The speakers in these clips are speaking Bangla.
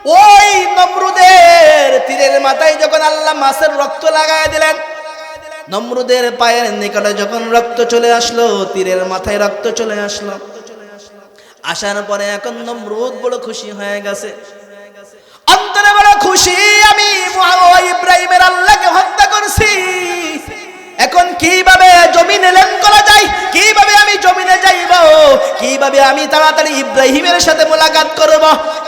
ওই নমরুদের তীরের মাথায় যখন আল্লাহ মাছের রক্ত লাগায় দিলেন, নমরুদের পায়ের নিকটে যখন রক্ত চলে আসলো, তীরের মাথায় রক্ত চলে আসলো, আসার পরে এখন নমরুদ বড় খুশি হয়ে গেছে, অন্তরে বড় খুশি, আমি ইব্রাহিমের আল্লাহকে হত্যা করছি। এখন কিভাবে জমিনে লেন করা যায়, কিভাবে আমি জমিনে যাইব, কিভাবে আমি তাড়াতাড়ি ইব্রাহিমের সাথে মোলাকাত করব।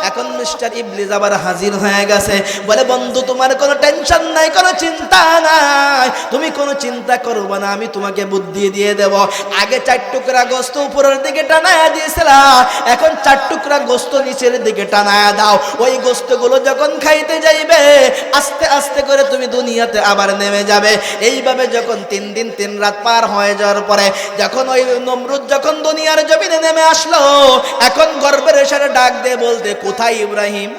এখন মিস্টার ইবলিস আবার হাজির হয়ে গেছে, বলে বন্ধু তোমার কোনো টেনশন নাই, কোনো চিন্তা নাই, তুমি কোনো চিন্তা করবে না, আমি তোমাকে বুদ্ধি দিয়ে দেব। আগে 4 টুকরা গোস্ত উপরের দিকে টানায়া দিয়েছিলাম, এখন 4 টুকরা গোস্ত নিচের দিকে টানায়া দাও। ওই গোস্তগুলো যখন খাইতে যাইবে আস্তে আস্তে করে তুমি দুনিয়াতে আবার নেমে যাবে। এইভাবে যখন 3 দিন 3 রাত পার হয়ে যাওয়ার পরে যখন ওই নমরুদ যখন দুনিয়ার জমিনে নেমে আসলো, এখন গর্বের সাথে ডাক দিয়ে বলতে, কোথায় ইব্রাহিম?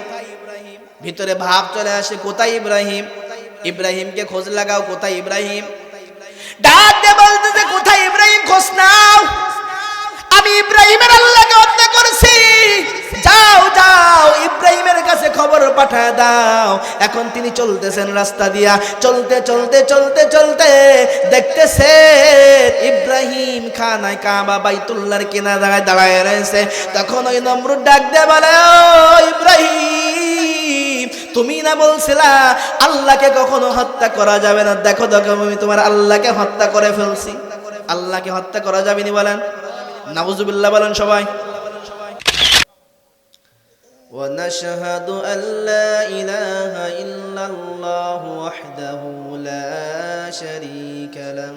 ভিতরে ভাব চলে আসে, কোথায় ইব্রাহিম? ইব্রাহিমকে খোঁজ লাগাও, কোথায় ইব্রাহিম? ডাক দিয়ে বলতেছে, কোথায় ইব্রাহিম, খোঁজ নাও, আমি ইব্রাহিমের আল্লাহকে হত্যা করেছি, যাও যাও ইব্রাহিমের কাছে খবর পাঠায় দাও। এখন তিনি চলতেছেন রাস্তা দিয়া, চলতে চলতে চলতে চলতে দেখতেছে ইব্রাহিম খানায় কাবা বাইতুল্লাহর কিনারায় দাঁড়ায় রয়েছে। তখন ওই নমরুদ ডাক দিয়ে বলে, ও ইব্রাহিম, তুমি না বলছিলা আল্লাহকে কখনো হত্যা করা যাবে না, দেখো দেখো আমি তোমার আল্লাহকে হত্যা করে ফেলছি। আল্লাহকে হত্যা করা যাবে না বলেন, নাউজুবিল্লাহ বলেন সবাই। ونشهد أن لا إله إلا الله وحده لا شريك له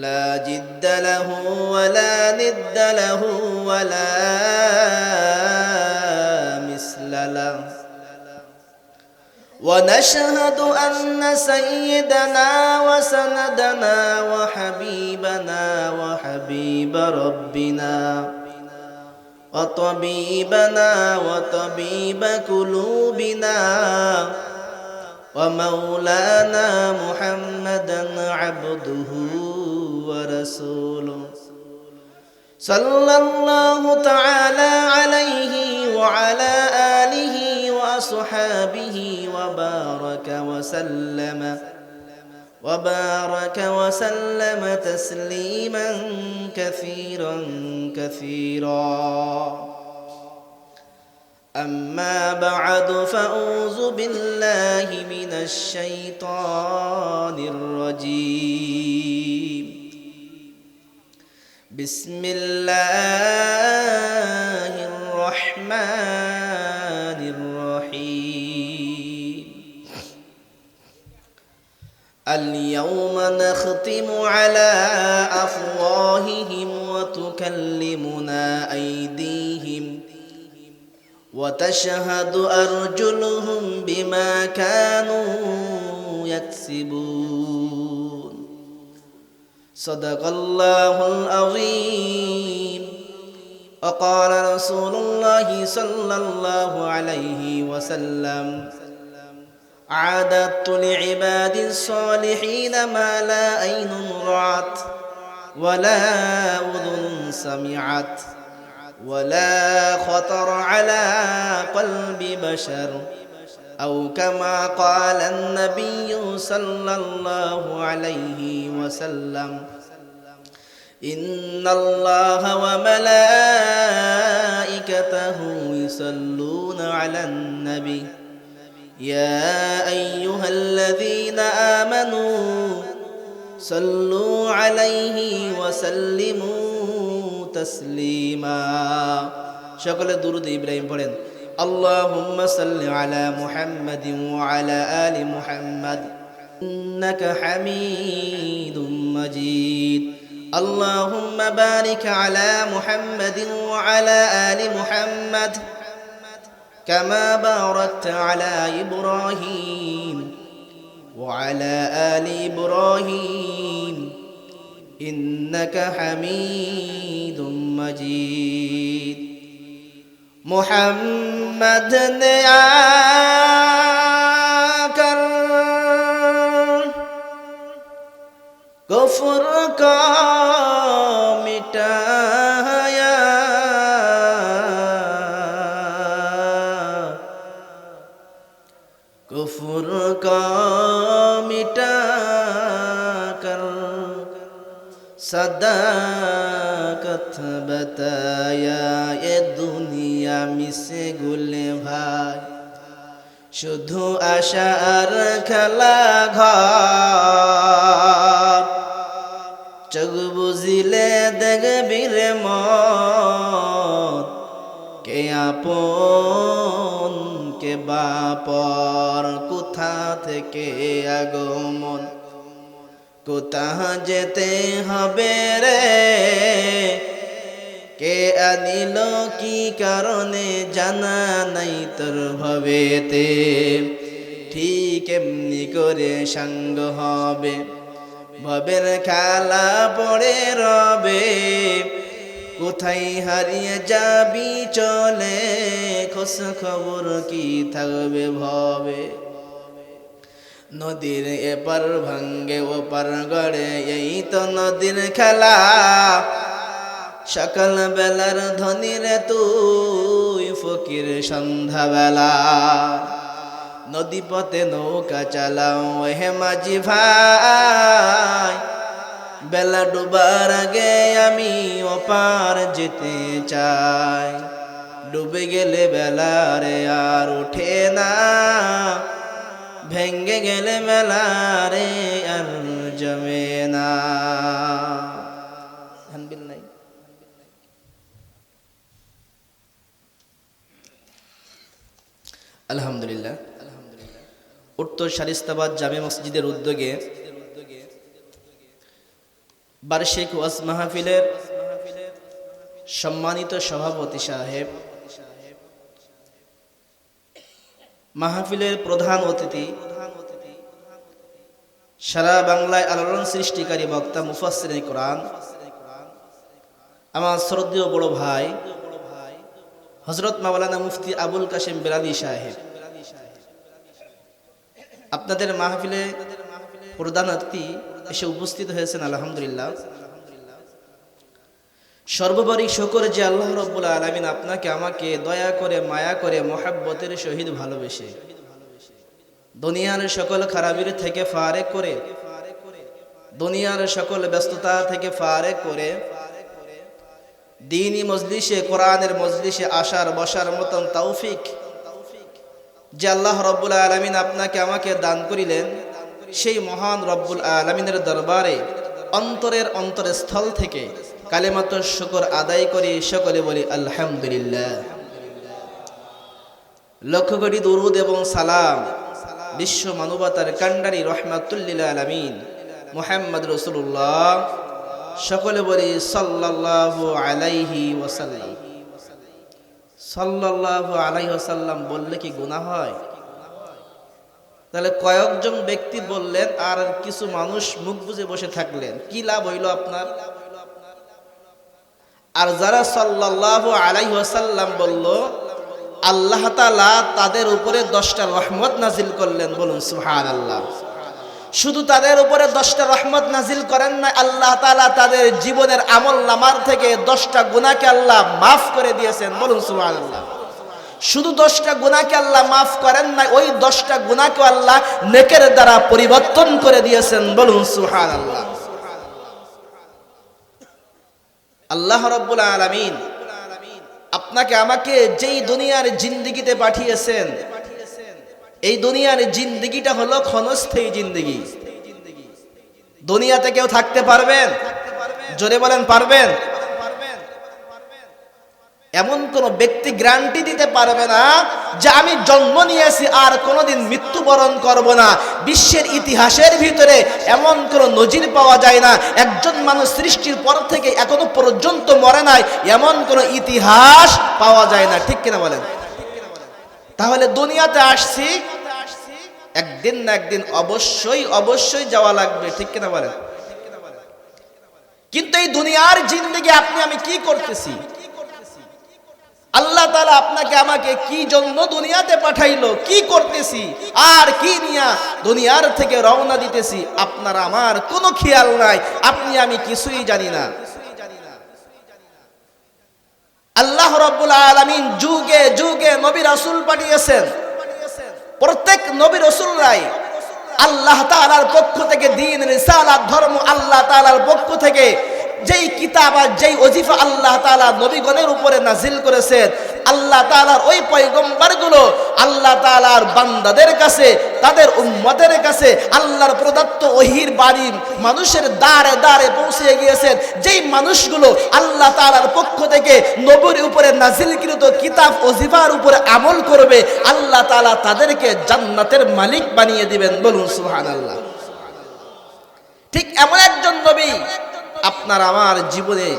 لا جد له ولا ند له ولا مثل له ونشهد أن سيدنا وسندنا وحبيبنا وحبيب ربنا وطبيبنا وطبيب قلوبنا ومولانا محمدا عبده ورسوله صلى الله تعالى عليه وعلى آله وأصحابه وبارك وسلم تسليما كثيرا كثيرا. أما بعد فأعوذ بالله من الشيطان الرجيم. بسم الله الرحمن الرحيم. اليوم نختم على أفواههم وتكلمنا أيديهم وتشهد أرجلهم بما كانوا يكسبون. صدق الله العظيم. وقال رسول الله صلى الله عليه وسلم: أعددت لعباد الصالحين ما لا عين رأت ولا أذن سمعت ولا خطر على قلب بشر، أو كما قال النبي صلى الله عليه وسلم: إن الله وملائكته يصلون على النبي يا أيها الذين آمنوا صلوا عليه وسلموا تسليما. সকলে দুরূদ ইব্রাহিম পড়েন। اللهم صل على محمد وعلى آل محمد إنك حميد مجيد. اللهم بارك على محمد وعلى آل محمد كما باركت على إبراهيم وعلى آل إبراهيم إنك حميد مجيد. محمد نے آکر کفر کا مٹایا، कुफ्र का मिटा कर सदाकत बताया ये दुनिया मिसे गुले भाई शुधु आशार खेला घर चग बुझिले देखबি রে মত কে আপন কে বাপর কোথা থেকে আগমন কোথা যেতে হবে রে কে আনিল কি কারণে জানা নাই তোর ভবেতে ঠিক এমনি করে সঙ্গ হবে ভবের খেলা পড়ে রবে কোথায় হারিয়ে যাবি চলে খোঁজ খবর কি থাকবে ভবে নদীর এপার ভাঙ্গে ওপার গড়ে এই তো নদীর খেলা সকাল বেলার ধনীর তুই ফকির সন্ধ্যাবেলা নদী পথে নৌকা চালাও হে মাঝি ভাই বেলা ডুবার আগে আমি ওপার যেতে চাই ডুবে গেলে বেলা রে আর ওঠে না ভেঙ্গে গেলে মেলা রে আর জমে না নাই আলহামদুলিল্লাহ উত্তর শারিস্তাবাদ জামে মসজিদের উদ্যোগে বার্ষিক ওয়াজ মাহফিলের সম্মানিত সভাপতি সাহেব, মাহফিলের প্রধান অতিথি, সারা বাংলায় আলোড়ন সৃষ্টিকারী বক্তা মুফাসসিরে কোরআন, আমার শ্রদ্ধেয় বড় ভাই হযরত মাওলানা মুফতি আবুল কাশেম বেলালী সাহেব, আপনাদের মাহফিলে প্রধান অতিথি এসে উপস্থিত হয়েছেন। আলহামদুলিল্লাহ, সর্বোপরি শুকর যে আল্লাহ রাব্বুল আলামিন আপনাকে আমাকে দয়া করে মায়া করে মহব্বতের সহিত ভালোবেসে দুনিয়ার সকল খারাপির থেকে ফারেক করে, দুনিয়ার সকল ব্যস্ততা থেকে ফারেক করে দ্বীনি মজলিসে, কোরআনের মজলিসে আসার বসার মতন তৌফিক যে আল্লাহ রাব্বুল আলামিন আপনাকে আমাকে দান করিলেন, সেই মহান রব্বুল আলামিনের দরবারে অন্তরের অন্তরস্থল থেকে কালেমাত শুকর আদায় করি, সকলে বলি আলহামদুলিল্লাহ। লক্ষ কোটি দুরুদ এবং সালাম বিশ্ব মানবতার কান্ডারি রহমাতুল লিল আলামিন মুহাম্মদ রাসূলুল্লাহ, সকলে বলি সাল্লাল্লাহু আলাইহি ওয়াসাল্লাম। সাল্লাল্লাহু আলাইহি ওয়াসাল্লাম বললে কি গুনাহ হয়? তাহলে কয়েকজন ব্যক্তি বললেন আর কিছু মানুষ মুখ বুজে বসে থাকলেন, কি লাভ হইল আপনার? আর যারা সাল্লাল্লাহু আলাইহি ওয়াসাল্লাম বলল, আল্লাহ তাআলা তাদের উপরে 10টা রহমত নাজিল করলেন, বলুন সুবহানাল্লাহ। শুধু তাদের উপরে 10টা রহমত নাজিল করেন না, আল্লাহ তাআলা তাদের জীবনের আমলনামার থেকে 10টা গুনাহকে আল্লাহ মাফ করে দিয়েছেন, বলুন সুবহানাল্লাহ। শুধু 10টা গুনাহকে আল্লাহ মাফ করেন না, ওই 10টা গুনাহকে আল্লাহ নেকের দ্বারা পরিবর্তন করে দিয়েছেন, বলুন সুবহানাল্লাহ। আল্লাহ রাব্বুল আলামিন আপনাকে আমাকে যেই দুনিয়ার জিন্দেগিতে পাঠিয়েছেন, এই দুনিয়ার জিন্দেগিটা হলো ক্ষণস্থায়ী জিন্দেগি। দুনিয়াতে কেউ থাকতে পারবেন? জোরে বলেন, পারবেন? এমন কোন ব্যক্তি গ্যারান্টি দিতে পারবে না যে আমি জন্ম নিয়েছি আর কোনোদিন মৃত্যুবরণ করব না। বিশ্বের ইতিহাসের ভিতরে এমন কোন নজির পাওয়া যায় না, একজন মানুষ সৃষ্টির পর থেকে এখনো পর্যন্ত মরে নাই, এমন কোন ইতিহাস পাওয়া যায় না, ঠিক কিনা বলেন? তাহলে দুনিয়াতে আসছি, একদিন না একদিন অবশ্যই অবশ্যই যাওয়া লাগবে, ঠিক কিনা বলেন? কিন্তু এই দুনিয়ার জিন্দেগি আপনি আমি কি করতেছি? আল্লাহ তাআলা আপনাকে আমাকে কি জন্য দুনিয়াতে পাঠাইলো, কি করতেছি আর কি নিয়া দুনিয়ার থেকে রওনা দিতেছি, আপনার আমার কোনো খেয়াল নাই, আপনি আমি কিছুই জানি না। আল্লাহ রাব্বুল আলামিন যুগে যুগে নবী রাসূল পাঠিয়েছেন, প্রত্যেক নবী রাসূলরাই আল্লাহ তাআলার পক্ষ থেকে দ্বীন রিসালাত ধর্ম আল্লাহ তাআলার পক্ষ থেকে যেই কিতাব আর যেই ওজিফা আল্লাহ তাআলা নবীগণের উপরে নাজিল করেছেন, আল্লাহ তাআলার ওই পয়গম্বরগুলো আল্লাহ তাআলার বান্দাদের কাছে, তাদের উম্মতের কাছে আল্লাহর প্রদত্ত ওহীর বাণী মানুষের দ্বারে দ্বারে পৌঁছে গিয়েছেন। যেই মানুষগুলো আল্লাহ তাআলার পক্ষ থেকে নবীর উপরে নাজিলকৃত কিতাব ওজিফার উপরে আমল করবে, আল্লাহ তাআলা তাদেরকে জান্নাতের মালিক বানিয়ে দিবেন। বলুন সুবহানাল্লাহ। ঠিক এমন একজন নবী আপনার আমার জীবনে,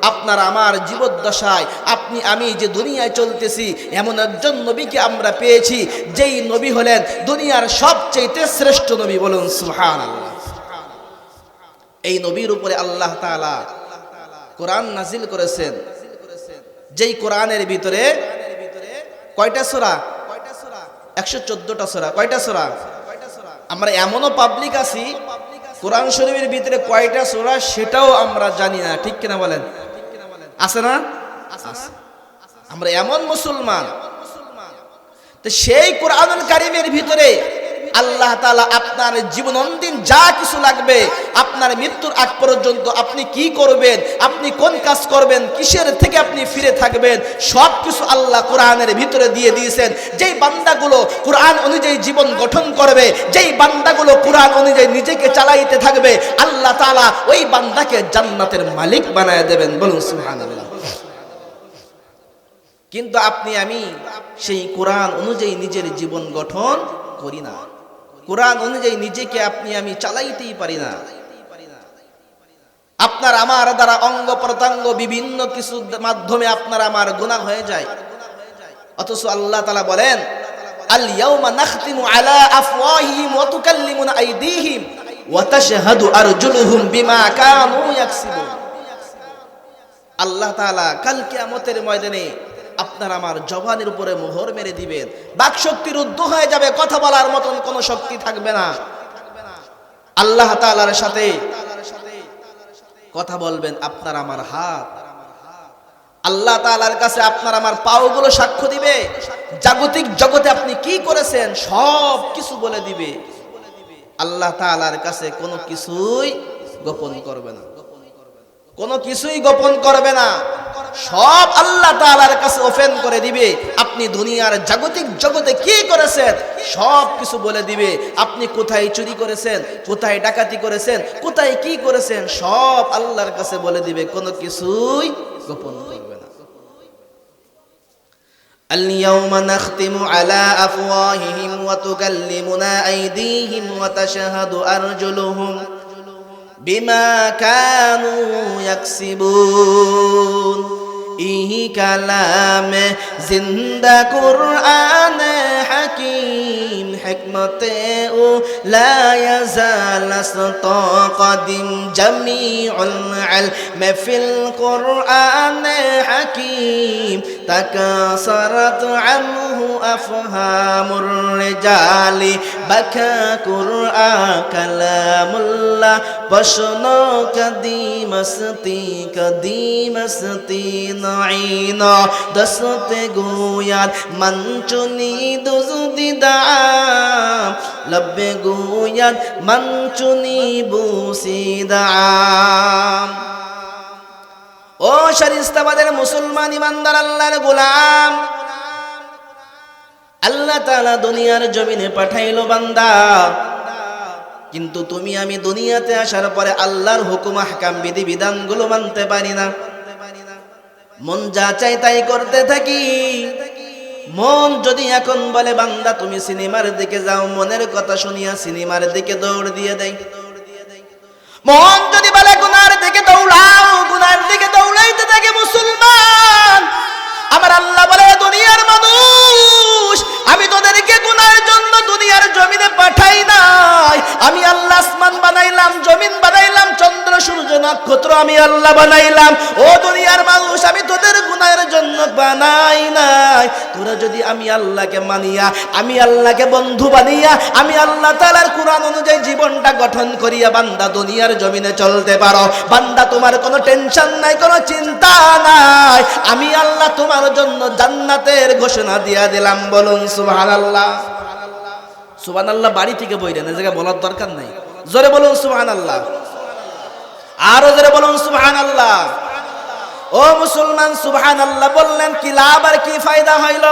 আপনার আমার জীবদ্দশায়, আপনি আমি যে দুনিয়ায় চলতেছি, এমন একজন নবীকে আমরা পেয়েছি যেই নবী হলেন দুনিয়ার সবচেয়ে শ্রেষ্ঠ নবী। বলুন সুবহানাল্লাহ। এই নবীর উপরে আল্লাহ তাআলা কোরআন নাজিল করেছেন, যেই কোরআনের ভিতরে কয়টা সূরা? 114টা সূরা। কয়টা সূরা? আমরা এমনও পাবলিক আছি কোরআন শরীফের ভিতরে কয়টা সূরা সেটাও আমরা জানি না, ঠিক কিনা বলেন? আছে না? আমরা এমন মুসলমান। তো সেই কোরআনুল কারীমের ভিতরে আল্লাহ তাআলা আপনার জীবনন্দিন যা কিছু লাগবে, আপনার মৃত্যুর আগ পর্যন্ত আপনি কি করবেন, আপনি কোন কাজ করবেন, কিসের থেকে আপনি ফিরে থাকবেন, সব কিছু আল্লাহ কোরআনের ভিতরে দিয়ে দিয়েছেন। যেই বান্দাগুলো কোরআন অনুযায়ী জীবন গঠন করবে, যেই বান্দাগুলো কোরআন অনুযায়ী নিজেকে চালাইতে থাকবে, আল্লাহ তাআলা ওই বান্দাকে জান্নাতের মালিক বানায় দেবেন। বলুন সুবহানাল্লাহ। কিন্তু আপনি আমি সেই কোরআন অনুযায়ী নিজের জীবন গঠন করি না, কোরআন অনুযায়ী নিজেকে আপনি আমি চালাইতেই পারি না। আপনার আমার দ্বারা অঙ্গ প্রত্যঙ্গ বিভিন্ন কিছুর মাধ্যমে আপনার আমার গুনাহ হয়ে যায়, অথচ আল্লাহ তাআলা বলেন আল ইয়াউমা নাখতিমু আলা আফওয়াহিহিম ওয়া তুকাল্লিমুনা আইদিহিম ওয়া তাশহাদু আরজুলুহুম বিমা কানু ইয়াকসিবুন। আল্লাহ তাআলা কাল কিয়ামতের ময়দানে আপনার আমার জবানের উপরে মোহর মেরে দিবেন, বাকশক্তি রুদ্ধ হয়ে যাবে, কথা বলার মতন কোনো শক্তি থাকবে না। আল্লাহ তাআলার সাথে কথা বলবেন আপনার আমার হাত, আল্লাহ তাআলার কাছে আপনার আমার পাওগুলো সাক্ষ্য দিবে, জাগতিক জগতে আপনি কি করেছেন সব কিছু বলে দিবে। আল্লাহ তাআলার কাছে কোনো কিছুই গোপন করবে না, কোনো কিছুই গোপন করবে না, সব আল্লাহ তাআলার কাছে ওপেন করে দিবে। আপনি দুনিয়ার জাগতিক জগতে কি করেছেন সব কিছু বলে দিবে। আপনি কোথায় চুরি করেছেন, কোথায় ডাকাতি করেছেন, কোথায় কি করেছেন সব আল্লাহর কাছে বলে দিবে, কোনো কিছুই গোপন করবে না। আল-ইয়াওমা নাখতিমু আলা আফওয়াহিহিম ওয়া তুকাল্লিমুনা আইদিহিম ওয়া তাশহাদু আরজুলুহুম বিমা কানু ইয়াকসিবুন। ইহি কালামে জিন্দা কুরআন হাকিম হিকমতে ও লা ইয়াজাল আস্তাকাদিম জামিউল ইলম ফিল কুরআন হাকিম তাকাসারাত আনহু আফহামুর রিজালি বাকা কুরআন কালামুল্লাহ বশনো কদিমস্তি নাইনা দসতে গোয়াল মঞ্চুনি দুজুদি দাম লব্বে গোয়াল মঞ্চুনি বুসিদাম। ও শরিস্তাবাদের মুসলমান ইমানদার আল্লাহর গোলাম, আল্লাহ তাআলা দুনিয়ার জমিনে পাঠাইলো বান্দা, কিন্তু তুমি আমি দুনিয়াতে আসার পরে আল্লাহর হুকুম আহকাম বিধি বিধানগুলো মানতে পারি না, মন যা চাই তাই করতে থাকি। মন যদি এখন বলে বান্দা তুমি সিনেমার দিকে যাও, মনের কথা শুনিয়া সিনেমার দিকে দৌড় দিয়ে দেয়। মন যদি বলে গুনার দিকে দৌড়াও, গুনার দিকে দৌড়াইতে থাকে মুসলমান। আমার আল্লাহ বলে দুনিয়ার মানুষ আমি তোদেরকে গুনার জন্য দুনিয়ার জমিনে পাঠাই নাই, আমি আল্লাহ আসমান বানাইলাম, জমিন বানাইলাম, চন্দ্র সূর্য নক্ষত্র আমি আল্লাহ বানাইলাম। ও দুনিয়ার মানুষ আমি তোদের গুনাহের জন্য বানাই নাই। তোরা যদি আমি আল্লাহকে মানিয়া, আমি আল্লাহকে বন্ধু বানিয়া, আমি আল্লাহ তাআলার কোরআন অনুযায়ী জীবনটা গঠন করিয়া বান্দা দুনিয়ার জমিনে চলতে পারো, বান্দা তোমার কোনো টেনশন নাই, কোনো চিন্তা নাই, আমি আল্লাহ তোমার জন্য জান্নাতের ঘোষণা দিয়া দিলাম। বলুন সুবহানাল্লাহ। সুবহানাল্লাহ বাড়ি থেকে বইলেন, এই জায়গায় বলার দরকার নাই। জোরে বলুন সুবহানাল্লাহ, আরো জোরে বলুন সুবহানাল্লাহ। ও মুসলমান, সুবহানাল্লাহ বললেন কি লাভ আর কি ফায়দা হইল?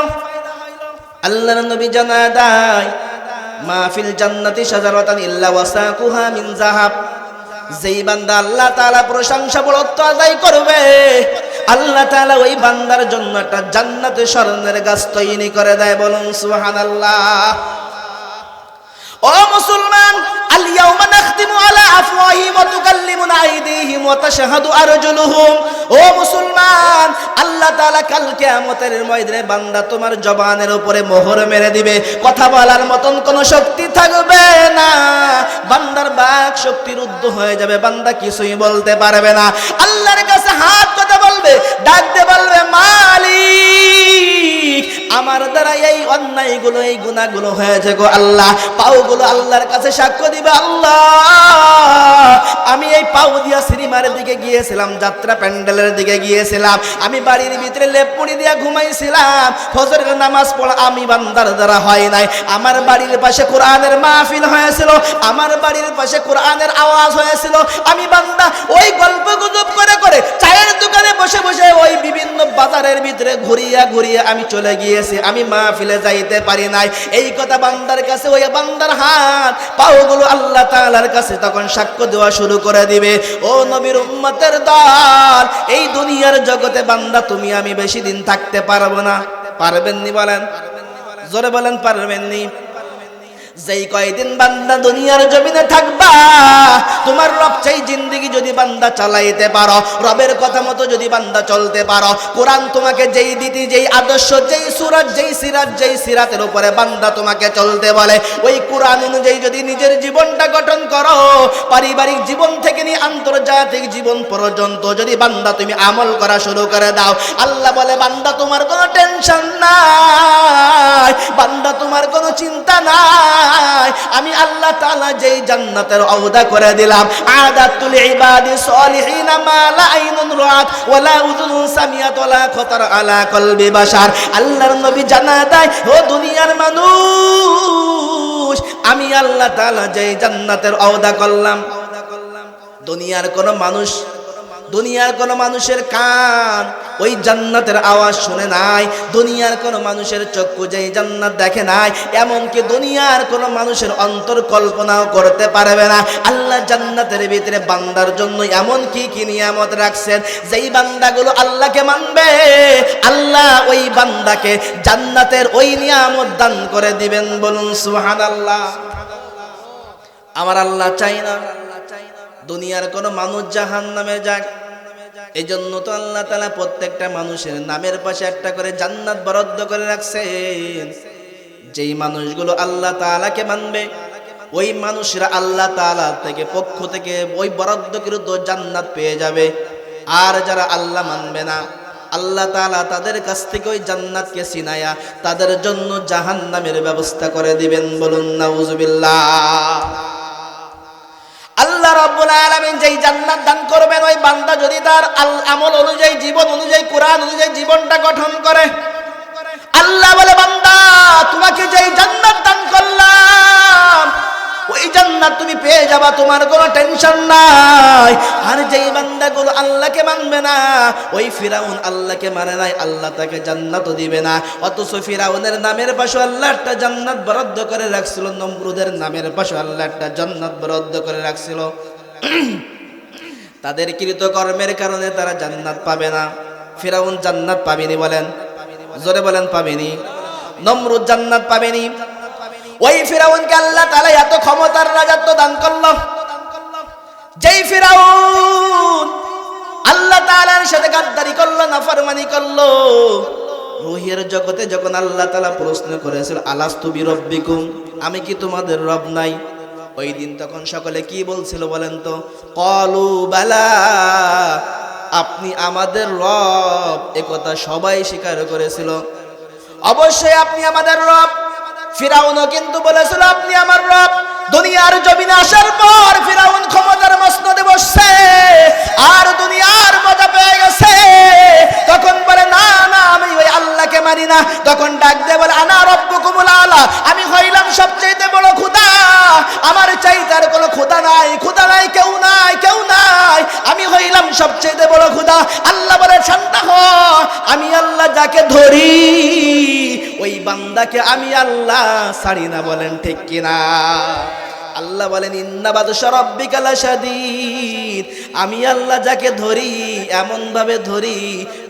আল্লাহর নবী জানায় দেয়, মা ফিল জান্নাতি শাজারাতান ইল্লা ওয়াসাকুহা মিন যাহাব। যেই বান্দা আল্লাহ তাআলা প্রশংসা বড়ত্ব আদায় করবে, আল্লাহ তাআলা ওই বান্দার জন্য একটা জান্নাতে স্বর্ণের গাছ তৈরি করে দেয়। বলুন সুবহানাল্লাহ। ও মুসলমান, আল ইয়াউমা নাখতিমু আলা আফওয়াহিহিম ওয়া তুকাল্লিমুনা আইদিহিম ওয়া তাশহাদু আরজুলুহুম। ও মুসলমান, আল্লাহ তাআলা কাল কিয়ামতের ময়দানে বান্দা তোমার জবানের উপরে মোহর মেরে দিবে, কথা বলার মতন কোনো শক্তি থাকবে না, বান্দার বাক শক্তি রুদ্ধ হয়ে যাবে, বান্দা কিছুই বলতে পারবে না। আল্লাহর কাছে হাত কথা বলবে, ডাক দিয়ে বলবে, মালিক আমার দ্বারা এই অন্যায়গুলো এই গুনাহগুলো হয়েছে গো আল্লাহ। পাওগুলো আল্লাহর কাছে সাক্ষ্য দিবে, আল্লাহ আমি এই পাও দিয়া সিনেমার দিকে গিয়েছিলাম, যাত্রা প্যান্ডেলের দিকে গিয়েছিলাম, আমি বাড়ির ভিতরে লেপ মুড়ি দিয়া ঘুমাইছিলাম, ফজরের নামাজ পড়া আমি বান্দার দ্বারা হয় নাই। আমার বাড়ির পাশে কোরআনের মাহফিল হয়েছিল, আমার বাড়ির পাশে কোরআনের আওয়াজ হয়েছিল, আমি বান্দা ওই গল্প গুজব করে করে চায়ের দোকানে বসে বসে ওই বিভিন্ন বাজারের ভিতরে ঘুরিয়া ঘুরিয়া আমি চলে গিয়েছি, আমি মাহফিলে যাইতে পারি নাই। এই কথা বান্দার কাছে, ওই বান্দার হাত পাওগুলো আল্লাহ তাআলার কাছে তখন সাক্ষ্য দেওয়া শুরু করে দিবে। ও নবীর উম্মতের দল, এই দুনিয়ার জগতে বান্দা তুমি আমি বেশি দিন থাকতে পারবো না। পারবেননি? বলেন, জোরে বলেন, পারবেননি? যেই কয়দিন বান্দা দুনিয়ার জমিনে থাকবা, তোমার রব চাই জিন্দেগি যদি বান্দা চালাইতে পারো, রবের কথা মতো যদি বান্দা চলতে পারো, কোরআন তোমাকে যেই নীতি, যেই আদর্শ, যেই সুরাত, যেই সিরাত, যেই সিরাতের উপরে বান্দা তোমাকে চলতে বলে, ওই কোরআন অনুযায়ী যদি নিজের জীবনটা গঠন করো, পারিবারিক জীবন থেকে নিয়ে আন্তর্জাতিক জীবন পর্যন্ত যদি বান্দা তুমি আমল করা শুরু করে দাও, আল্লাহ বলে বান্দা তোমার কোনো টেনশন নাই, বান্দা তোমার কোনো চিন্তা নাই। আমি আল্লাহ তাআলা যেই জান্নাতের ওয়াদা করে দিলাম, আদাতুল ইবাদি সলিহিন মা লা আইনুন রাআত ওয়া লা উযুনুন সামিআত ওয়া লা খাতার আলা কলবি বাশার। আল্লাহর নবী জানায় দেয়, ও দুনিয়ার মানুষ, আমি আল্লাহ তাআলা যেই জান্নাতের ওয়াদা করলাম, দুনিয়ার কোন মানুষের কান ওই জান্নাতের আওয়াজ শুনে নাই, দুনিয়ার কোন মানুষের চক্ষু যেই জান্নাত দেখে নাই, এমনকি দুনিয়ার কোন মানুষের অন্তর কল্পনাও করতে পারবে না। আল্লাহ জান্নাতের ভিতরে বান্দার জন্য এমন কি কি নিয়ামত রাখছেন, যেই বান্দাগুলো আল্লাহকে মানবে, আল্লাহ ওই বান্দাকে জান্নাতের ওই নিয়ামত দান করে দিবেন। বলুন সুবহানাল্লাহ। আমার আল্লাহ চাই না দুনিয়ার কোন মানুষ জাহান্নামে যাক। এই জন্য তো আল্লাহ তাআলা প্রত্যেকটা মানুষের নামের পাশে একটা করে জান্নাত বরাদ্দ করে রাখছেন। যেই মানুষগুলো আল্লাহ তাআলাকে মানবে, ওই মানুষরা আল্লাহ তাআলা থেকে পক্ষ থেকে ওই বরাদ্দকৃত জান্নাত পেয়ে যাবে। আর যারা আল্লাহ মানবে না, আল্লাহ তাআলা তাদের কাছ থেকে ওই জান্নাতকে ছিনায়া তাদের জন্য জাহান্নামের ব্যবস্থা করে দিবেন। বলুন নাউজুবিল্লাহ। আল্লাহ রাব্বুল আলামিন যেই জান্নাত দান করবেন, ওই বান্দা যদি তার আমল অনুযায়ী, জীবন অনুযায়ী, কোরআন অনুযায়ী জীবনটা গঠন করে, আল্লাহ বলে বান্দা তোমাকে যেই জান্নাত দান করলাম, ওই জান্নাত তুমি পেয়ে যাবা, তোমার কোনো টেনশন নাই। আর যেই বান্দাগুলো আল্লাহকে মানবে না, ওই ফিরাউন আল্লাহকে মানে নাই, আল্লাহ তাকে জান্নাতও দিবে না। অথচ ফিরাউনের নামের পাশে আল্লাহ একটা জান্নাত বরাদ্দ করে রাখছিল, নমরুদের নামের পাশে আল্লাহ একটা জান্নাত বরাদ্দ করে রাখছিল। তাদের কৃতকর্মের কারণে তারা জান্নাত পাবে না। ফিরাউন জান্নাত পাবেনি? বলেন, জোরে বলেন, পাবেনি। নমরুদ জান্নাত পাবেনি। ওই ফিরাউনকে আল্লাহ তাআলা এত ক্ষমতার রাজত্ব দান করলো, যেই ফিরাউন আল্লাহ তাআলার সাথে গাদ্দারি করলো, নাফরমানি করলো। রুহের জগতে যখন আল্লাহ তাআলা প্রশ্ন করেছিল, আলাস্তু বিরব্বিকুম, আমি কি তোমাদের রব নাই? ওই দিন তখন সকলে কি বলছিল বলেন তো? ক্বালু বালা, আপনি আমাদের রব। একথা সবাই স্বীকার করেছিল, অবশ্যই আপনি আমাদের রব। ফিরাউনও কিন্তু বলেছিল আপনি আমার রব। দুনিয়ার জমিনে আসার পর ফিরাউন ক্ষমতার মসনদে বসছে আর দুনিয়ার মজা পেয়ে গেছে। তখন বলে না না, আমি ওই আল্লাহকে মানি না। তখন ডাক দিয়ে বলে আনা রব্বুকুমুল আলা, আমি হইলাম হইলাম সবচেয়ে বড় খোদা, আমার চাইতে আর কোনো খোদা নাই, খোদা নাই, কেউ নাই, কেউ নাই, আমি হইলাম সবচেয়ে বড় খোদা। আল্লাহ বলে শান্ত হ, আমি আল্লাহ যাকে ধরি ওই বান্দাকে আমি আল্লাহ ছাড়ি না, বলেন ঠিক কিনা? আল্লাহ বলেন ইন্না বাদশা রাব্বিকা লাশাদীদ, আমি আল্লাহ যাকে ধরি এমন ভাবে ধরি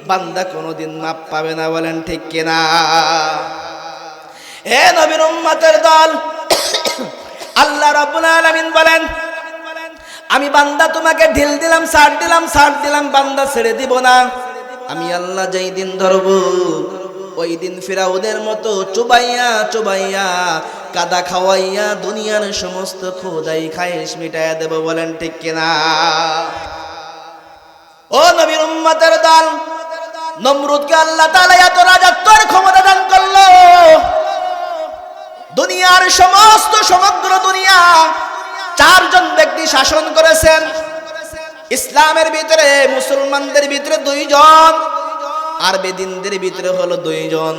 বান্দা কোনোদিন মাপ পাবে না, বলেন ঠিক কিনা? এ নবীর উম্মতের দল, আল্লাহ রাব্বুল আলামিন বলেন আমি বান্দা তোমাকে ঢিল দিলাম, ছাড় দিলাম, ছাড় দিলাম, বান্দা ছেড়ে দিব না। আমি আল্লাহ যেই দিন ধরবো ওই দিন ফিরাউনের মতো চুবাইয়া চুবাইয়া কাদা খাওয়াইয়া দুনিয়ার সমস্ত খোদাই খায়েশ মিটাইয়া দেব, বলেন ঠিক কিনা? ও নবীর উম্মতের দল, নমরুদকে আল্লাহ তাআলা এত রাজত্বের ক্ষমতা দান করলো, দুনিয়ার সমস্ত সমগ্র দুনিয়া চারজন ব্যক্তি শাসন করেছেন। ইসলামের ভিতরে মুসলমানদের ভিতরে দুইজন, আর বেদিনদের ভিতরে হলো দুইজন।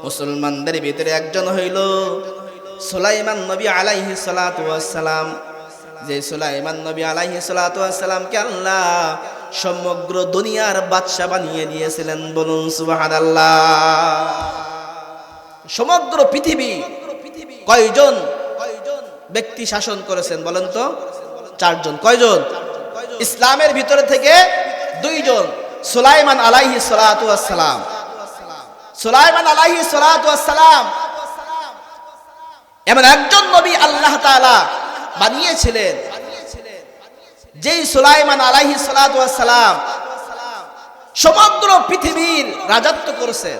মুসলমানদের ভিতরে একজন হইল সুলাইমান নবী আলাইহিস সালাতু ওয়াস সালাম, যে সুলাইমান নবী আলাইহিস সালাতু ওয়াস সালামকে আল্লাহ সমগ্র দুনিয়ার বাদশা বানিয়ে দিয়েছিলেন, বলুন সুবহানাল্লাহ। সমগ্র পৃথিবী কয়জন ব্যক্তি শাসন করেছেন বলেন তো? চারজন। কয়জন? ইসলামের ভিতরে থেকে দুইজন, সুলাইমান আলাইহিস সালাতু ওয়াস সালাম। সুলাইমান আলাইহিস সালাতু ওয়াস সালাম এমন একজন নবী আল্লাহ তাআলা বানিয়েছিলেন, যেই সুলাইমান আলাইহিস সালাতু ওয়াস সালাম সমগ্র পৃথিবীর রাজত্ব করেছেন।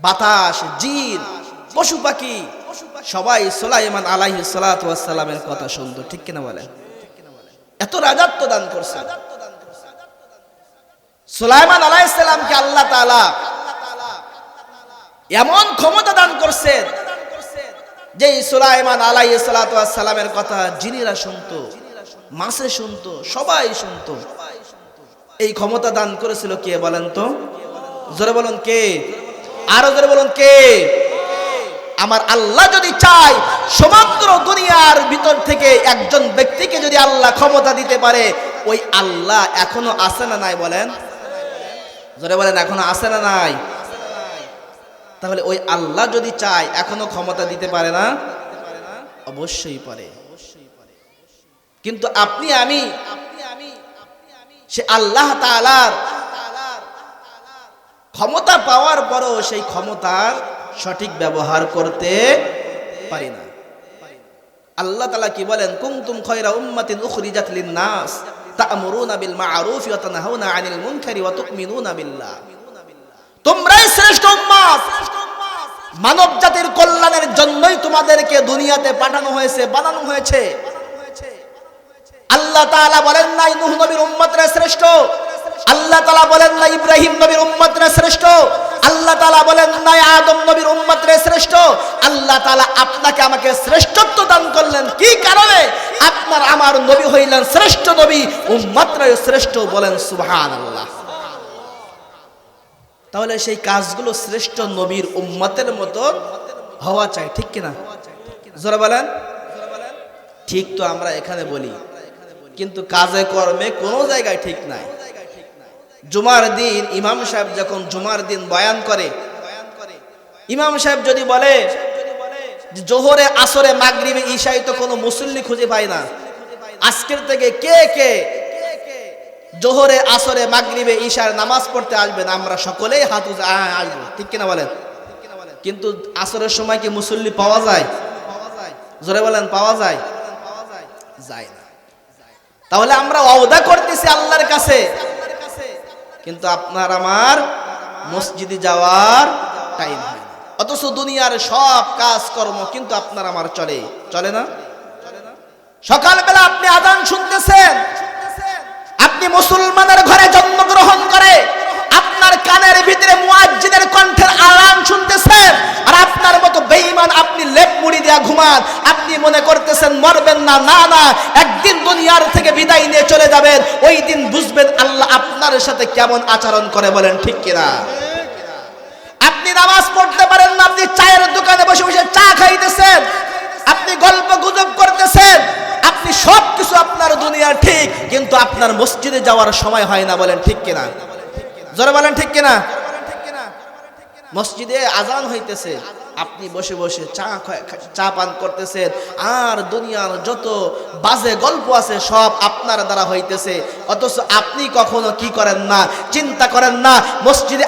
বাতাস, জিন, পশু পাখি সবাই সুলাইমান আলাইহিস সালাতু ওয়াস সালামের কথা শুনতো, ঠিক কিনা বলেন? এত রাজত্ব দান করছেন। সুলাইমান আলাইহিস সালামকে আল্লাহ তাআলা এমন ক্ষমতা দান করছেন যে সুলাইমান আলাইহিস সালাতু ওয়াস সালামের কথা জিনেরা শুনতো, মাছে শুনতো, সবাই শুনতো। এই ক্ষমতা দান করেছিল কে বলেন তো? জোরে বলুন কে? আরো জোরে বলুন কে? আমার আল্লাহ যদি চায় সমগ্র দুনিয়ার ভিতর থেকে একজন ব্যক্তিকে যদি আল্লাহ ক্ষমতা দিতে পারে, ওই আল্লাহ এখনো আছে না নাই বলেন? জোরে বলেন, এখনো আছে না নাই? তাহলে ওই আল্লাহ যদি চায় এখনো ক্ষমতা দিতে পারে না? অবশ্যই পারে। কিন্তু আপনি আমি সে আল্লাহ তাআলার ক্ষমতা পাওয়ার পরও সেই ক্ষমতার সঠিক ব্যবহার করতে পারি না। আল্লাহ তাআলা কি বলেন? কুনতুম খায়রা উম্মাতিন উখরিজাত লিন-নাস তা'মুরুনা বিল মা'রুফি ওয়া তানহাউনা আনিল মুনকারি ওয়া তু'মিনুনা বিল্লাহ। তোমরাই শ্রেষ্ঠ উম্মত, মানব জাতির কল্যাণের জন্যই তোমাদেরকে দুনিয়াতে পাঠানো হয়েছে, বানানো হয়েছে। আল্লাহ তাআলা বলেন নাই নূহ নবীর উম্মতরা শ্রেষ্ঠ, আল্লাহ তাআলা বলেন না ইব্রাহিম নবীর উম্মতরা শ্রেষ্ঠ, আল্লাহ তাআলা বলেন না আদম নবীর উম্মতরা শ্রেষ্ঠ। আল্লাহ তাআলা আপনাকে আমাকে শ্রেষ্ঠত্ব দান করলেন কি কারণে? আপনার আমার নবী হইলেন শ্রেষ্ঠ নবী, উম্মতরাও শ্রেষ্ঠ, বলেন সুবহানাল্লাহ। তাহলে সেই কাজগুলো শ্রেষ্ঠ নবীর উম্মতের মতো হওয়া চাই, ঠিক কিনা? জোরে বলেন। ঠিক তো আমরা এখানে বলি, কিন্তু কাজে কর্মে কোনো জায়গায় ঠিক নাই। জুমার দিন ইমাম সাহেব যখন জুমার দিন বয়ান করে, ইমাম সাহেব যদি বলে জোহরে, আসরে, মাগরিবে, ঈশায় তো কোনো মুসল্লি খুঁজে পায় না, আজকের থেকে কে কে জোহরে, আসরে, মাগরিবে, ঈশার নামাজ পড়তে আসবেন? আমরা সকলেই হাত আসবো, ঠিক কিনা বলেন? কিন্তু আসরের সময় কি মুসল্লি পাওয়া যায়? জোরে বলেন, পাওয়া যায়? যায় না। তাহলে আমরা ওয়াদা করতেছি আল্লাহর কাছে, কিন্তু আপনার আমার মসজিদে যাওয়ার টাইম হয় না। অথচ দুনিয়ার সব কাজ কর্ম কিন্তু আপনার আমার চলে না? সকালবেলা আপনি আযান শুনতেছেন, আপনি মুসলমানের ঘরে জন্মগ্রহণ করে আপনার কানের ভিতরে মুয়াজ্জিনের কণ্ঠের আযান শুনতেছেন, আর আপনার মতো বেঈমান আপনি লেপ মুড়ি দিয়া ঘুমান। আপনি মনে করতেছেন মরবেন না, না না, একদিন দুনিয়ার থেকে বিদায় নিয়ে চলে যাবেন। ওই দিন বুঝবেন আল্লাহ আপনার সাথে কেমন আচরণ করে, বলেন ঠিক কিনা? আপনি নামাজ পড়তে পারেন না, আপনি চায়ের দোকান দোকানে বসে বসে চা খাইতেছেন, আপনি গল্প গুজব করতেছেন, আপনি সবকিছু আপনার দুনিয়া ঠিক, কিন্তু আপনার মসজিদে যাওয়ার সময় হয় না। বলেন ঠিক কিনা? জোরে বলেন ঠিক কিনা? মসজিদে আজান হইতেছে, আপনি বসে বসে চা পান করতেছেন, আর দুনিয়ার যত বাজে গল্প আছে সব আপনার দ্বারা হইতেছে। অথচ আপনি কখনো কি করেন না, চিন্তা করেন না। মসজিদে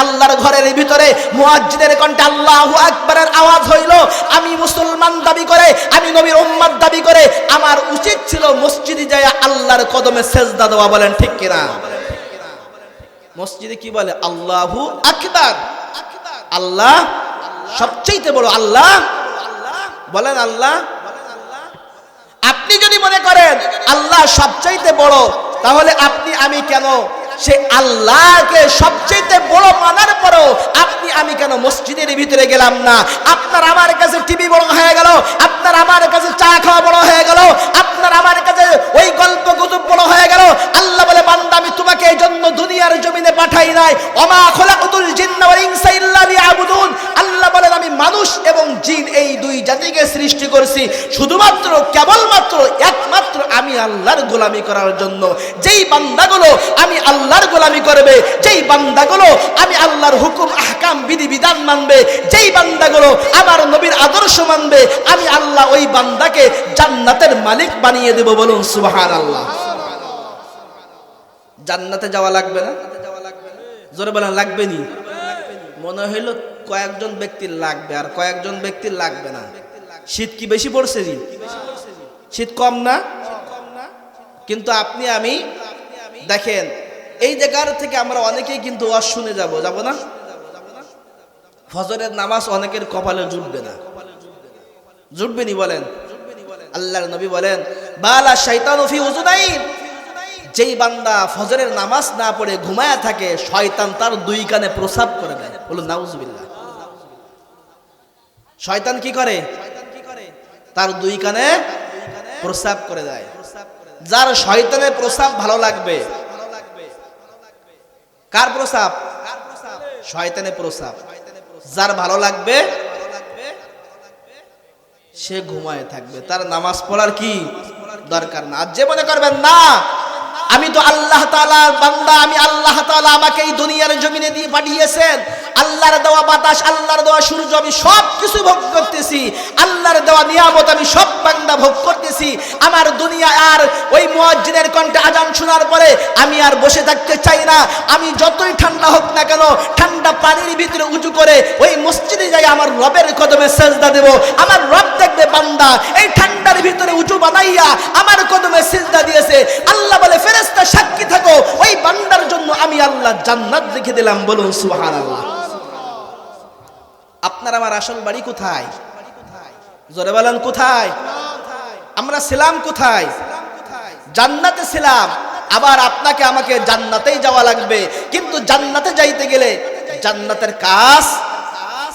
আল্লাহর ঘরের ভিতরে মুয়াজ্জিনের কণ্ঠে আল্লাহু আকবারের আওয়াজ হইল, আমি মুসলমান দাবি করে, আমি নবীর উম্মত দাবি করে, আমার উচিত ছিল মসজিদে যায় আল্লাহর কদমে সেজদা দেওয়া। বলেন ঠিক কিনা? মসজিদে কি বলে? আল্লাহু আকবার, আল্লাহ সবচেয়ে বড়। আল্লাহ বলেন আল্লাহ। আপনি যদি মনে করেন আল্লাহ সবচেয়ে বড়, তাহলে আপনি আমি কেন সে আল্লাহকে সবচেয়ে বড় মানার পরও আপনি আমি কেন মসজিদের ভিতরে গেলাম না? আপনার আমার কাছে টিভি বড় হয়ে গেল, আপনার আমার কাছে চা খাওয়া বড় হয়ে গেল, আপনার আমার কাছে ওই গল্প গুজব বড় হয়ে গেল। আল্লাহ বলে, বান্দা আমি তোমাকে এই জন্য দুনিয়ার জমিনে পাঠাই নাই। ওমা খলাকুতুল জিন্না ওয়াল ইনসা ইল্লা লিয়াবুদুন। আল্লাহ বলেন, আমি মানুষ এবং জিন এই দুই জাতিকে সৃষ্টি করেছি শুধুমাত্র কেবলমাত্র একমাত্র আমি আল্লাহর গোলামি করার জন্য। যেই বান্দাগুলো আমি আল্লাহর গোলামি করবে, যেই বান্দাগুলো আমি আল্লাহর হুকুম আহকাম বিধিবিধান মানবে, যেই বান্দাগুলো আমার নবীর আদর্শ মানবে, আমি আল্লাহ ওই বান্দাকে জান্নাতের মালিক বানিয়ে দেব। বলুন সুবহানাল্লাহ। জান্নাতে যাওয়া লাগবে না? জোরে বলেন লাগবে নি? মনে হইল কয়েকজন ব্যক্তির লাগবে আর কয়েকজন ব্যক্তির লাগবে না। শীত কি বেশি পড়ছে? শীত কম না? কিন্তু আপনি আমি দেখেন, এই জায়গার থেকে আমরা অনেকেই কিন্তু ওয়াজ শুনে যাব না? ফজরের নামাজ অনেকের কপালে জুটবে না। জুটবে নি? বলেন। আল্লাহর নবী বলেন, বালা শাইতানু ফি উযুনাইন। যেই বান্দা ফজরের নামাজ না পড়ে ঘুমায়া থাকে, শয়তান তার দুই কানে প্রসাব করে দেয়। বলুন নাউজুবিল্লাহ। শয়তান কি করে? তার দুই কানে প্রসাব করে দেয়। যার শয়তানের প্রসাব ভালো লাগবে। কার প্রসাব? শয়তানের প্রসাব। যার ভালো লাগবে সে ঘুমায় থাকবে, তার নামাজ পড়ার কি দরকার না। আর যে মনে করবেন না আমি তো আল্লাহ তাআলার বান্দা, আমি আল্লাহ তাআলা আমাকে এই দুনিয়ার জমিনে দিয়ে পাঠিয়েছেন, আল্লাহর দেওয়া বাতাস, আল্লাহর দেওয়া সূর্য আমি সব কিছু ভোগ করতেছি, আল্লাহর দেওয়া নিয়ামত আমি সব বান্দা ভোগ করতেছি, আমার দুনিয়া আর ওই মুয়াজ্জিনের কণ্ঠে আজান শোনার পরে আমি আর বসে থাকতে চাই না। আমি যতই ঠান্ডা হোক না কেন, ঠান্ডা পানির ভিতরে উঁচু করে ওই মসজিদে যাই আমার রবের কদমে সিজদা দেব। আমার রব দেখবে বান্দা এই ঠান্ডার ভিতরে উঁচু বানাইয়া আমার কদমে সিজদা দিয়েছে। আল্লাহ বলে, ফেরেশতা সাক্ষী থাকো, ওই বান্দার জন্য আমি আল্লাহ জান্নাত লিখে দিলাম। বলুন সুবহানাল্লাহ। আপনার আমার আসল বাড়ি কোথায়? জোরে বলেন কোথায়? আমরা ছিলাম কোথায়? জান্নাতে ছিলাম। আবার আপনাকে আমাকে জান্নাতেই যাওয়া লাগবে, কিন্তু জান্নাতে যাইতে গেলে জান্নাতের কাজ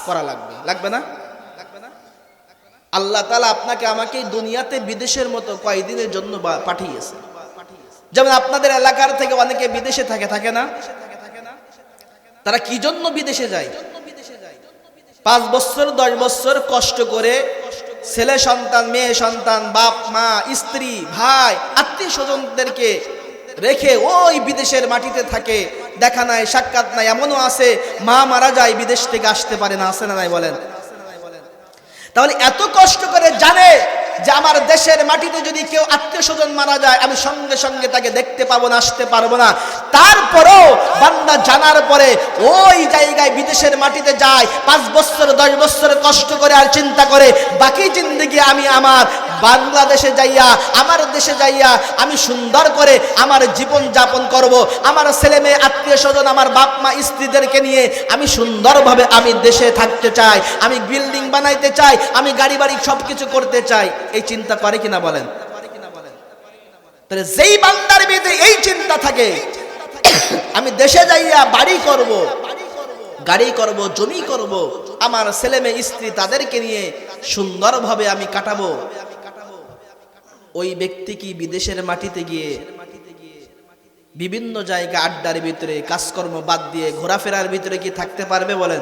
করা লাগবে। লাগবে না? আল্লাহ তাআলা আপনাকে আমাকে দুনিয়াতে বিদেশের মতো কয়েকদিনের জন্য পাঠিয়েছে। যেমন আপনাদের এলাকার থেকে অনেকে বিদেশে থাকে না? তারা কি জন্য বিদেশে যায়? 5 বছর 10 বছর কষ্ট করে ছেলে সন্তান, মেয়ে সন্তান, বাপ মা, স্ত্রী, ভাই, আত্মীয় স্বজনদেরকে রেখে ওই বিদেশের মাটিতে থাকে। দেখা নাই, সাক্ষাৎ নাই। এমনও আছে মা মারা যায়, বিদেশ থেকে আসতে পারে না। আছে না নাই? বলেন। তাহলে এত কষ্ট করে জানে যে আমার দেশের মাটিতে যদি কেউ আত্মীয় স্বজন মারা যায় আমি সঙ্গে সঙ্গে তাকে দেখতে পাবো না, আসতে পারবো না। তারপরও বান্দা জানার পরে ওই জায়গায় বিদেশের মাটিতে যায়, 5 বছর 10 বছর কষ্ট করে আর চিন্তা করে বাকি জিন্দেগি আমি আমার বাংলাদেশে যাইয়া, আমার দেশে যাইয়া আমি সুন্দর করে আমার জীবন যাপন করব। আমার ছেলে মেয়ে, আত্মীয় স্বজন, আমার বাপ মা, স্ত্রীদেরকে নিয়ে আমি সুন্দরভাবে আমি দেশে থাকতে চাই, আমি বিল্ডিং বানাইতে চাই, আমি গাড়ি বাড়ি সবকিছু করতে চাই। এই চিন্তা করে কিনা বলেন? তাহলে যেই বান্দার ভিতরে এই চিন্তা থাকে আমি দেশে যাইয়া বাড়ি করব, গাড়ি করব, জমি করব, আমার ছেলে মেয়ে, স্ত্রী তাদেরকে নিয়ে সুন্দরভাবে আমি কাটাবো, ওই ব্যক্তি কি বিদেশের মাটিতে গিয়ে বিভিন্ন জায়গা আড্ডার ভিতরে কাজকর্ম বাদ দিয়ে ঘোরাফেরার ভিতরে কি থাকতে পারবে? বলেন।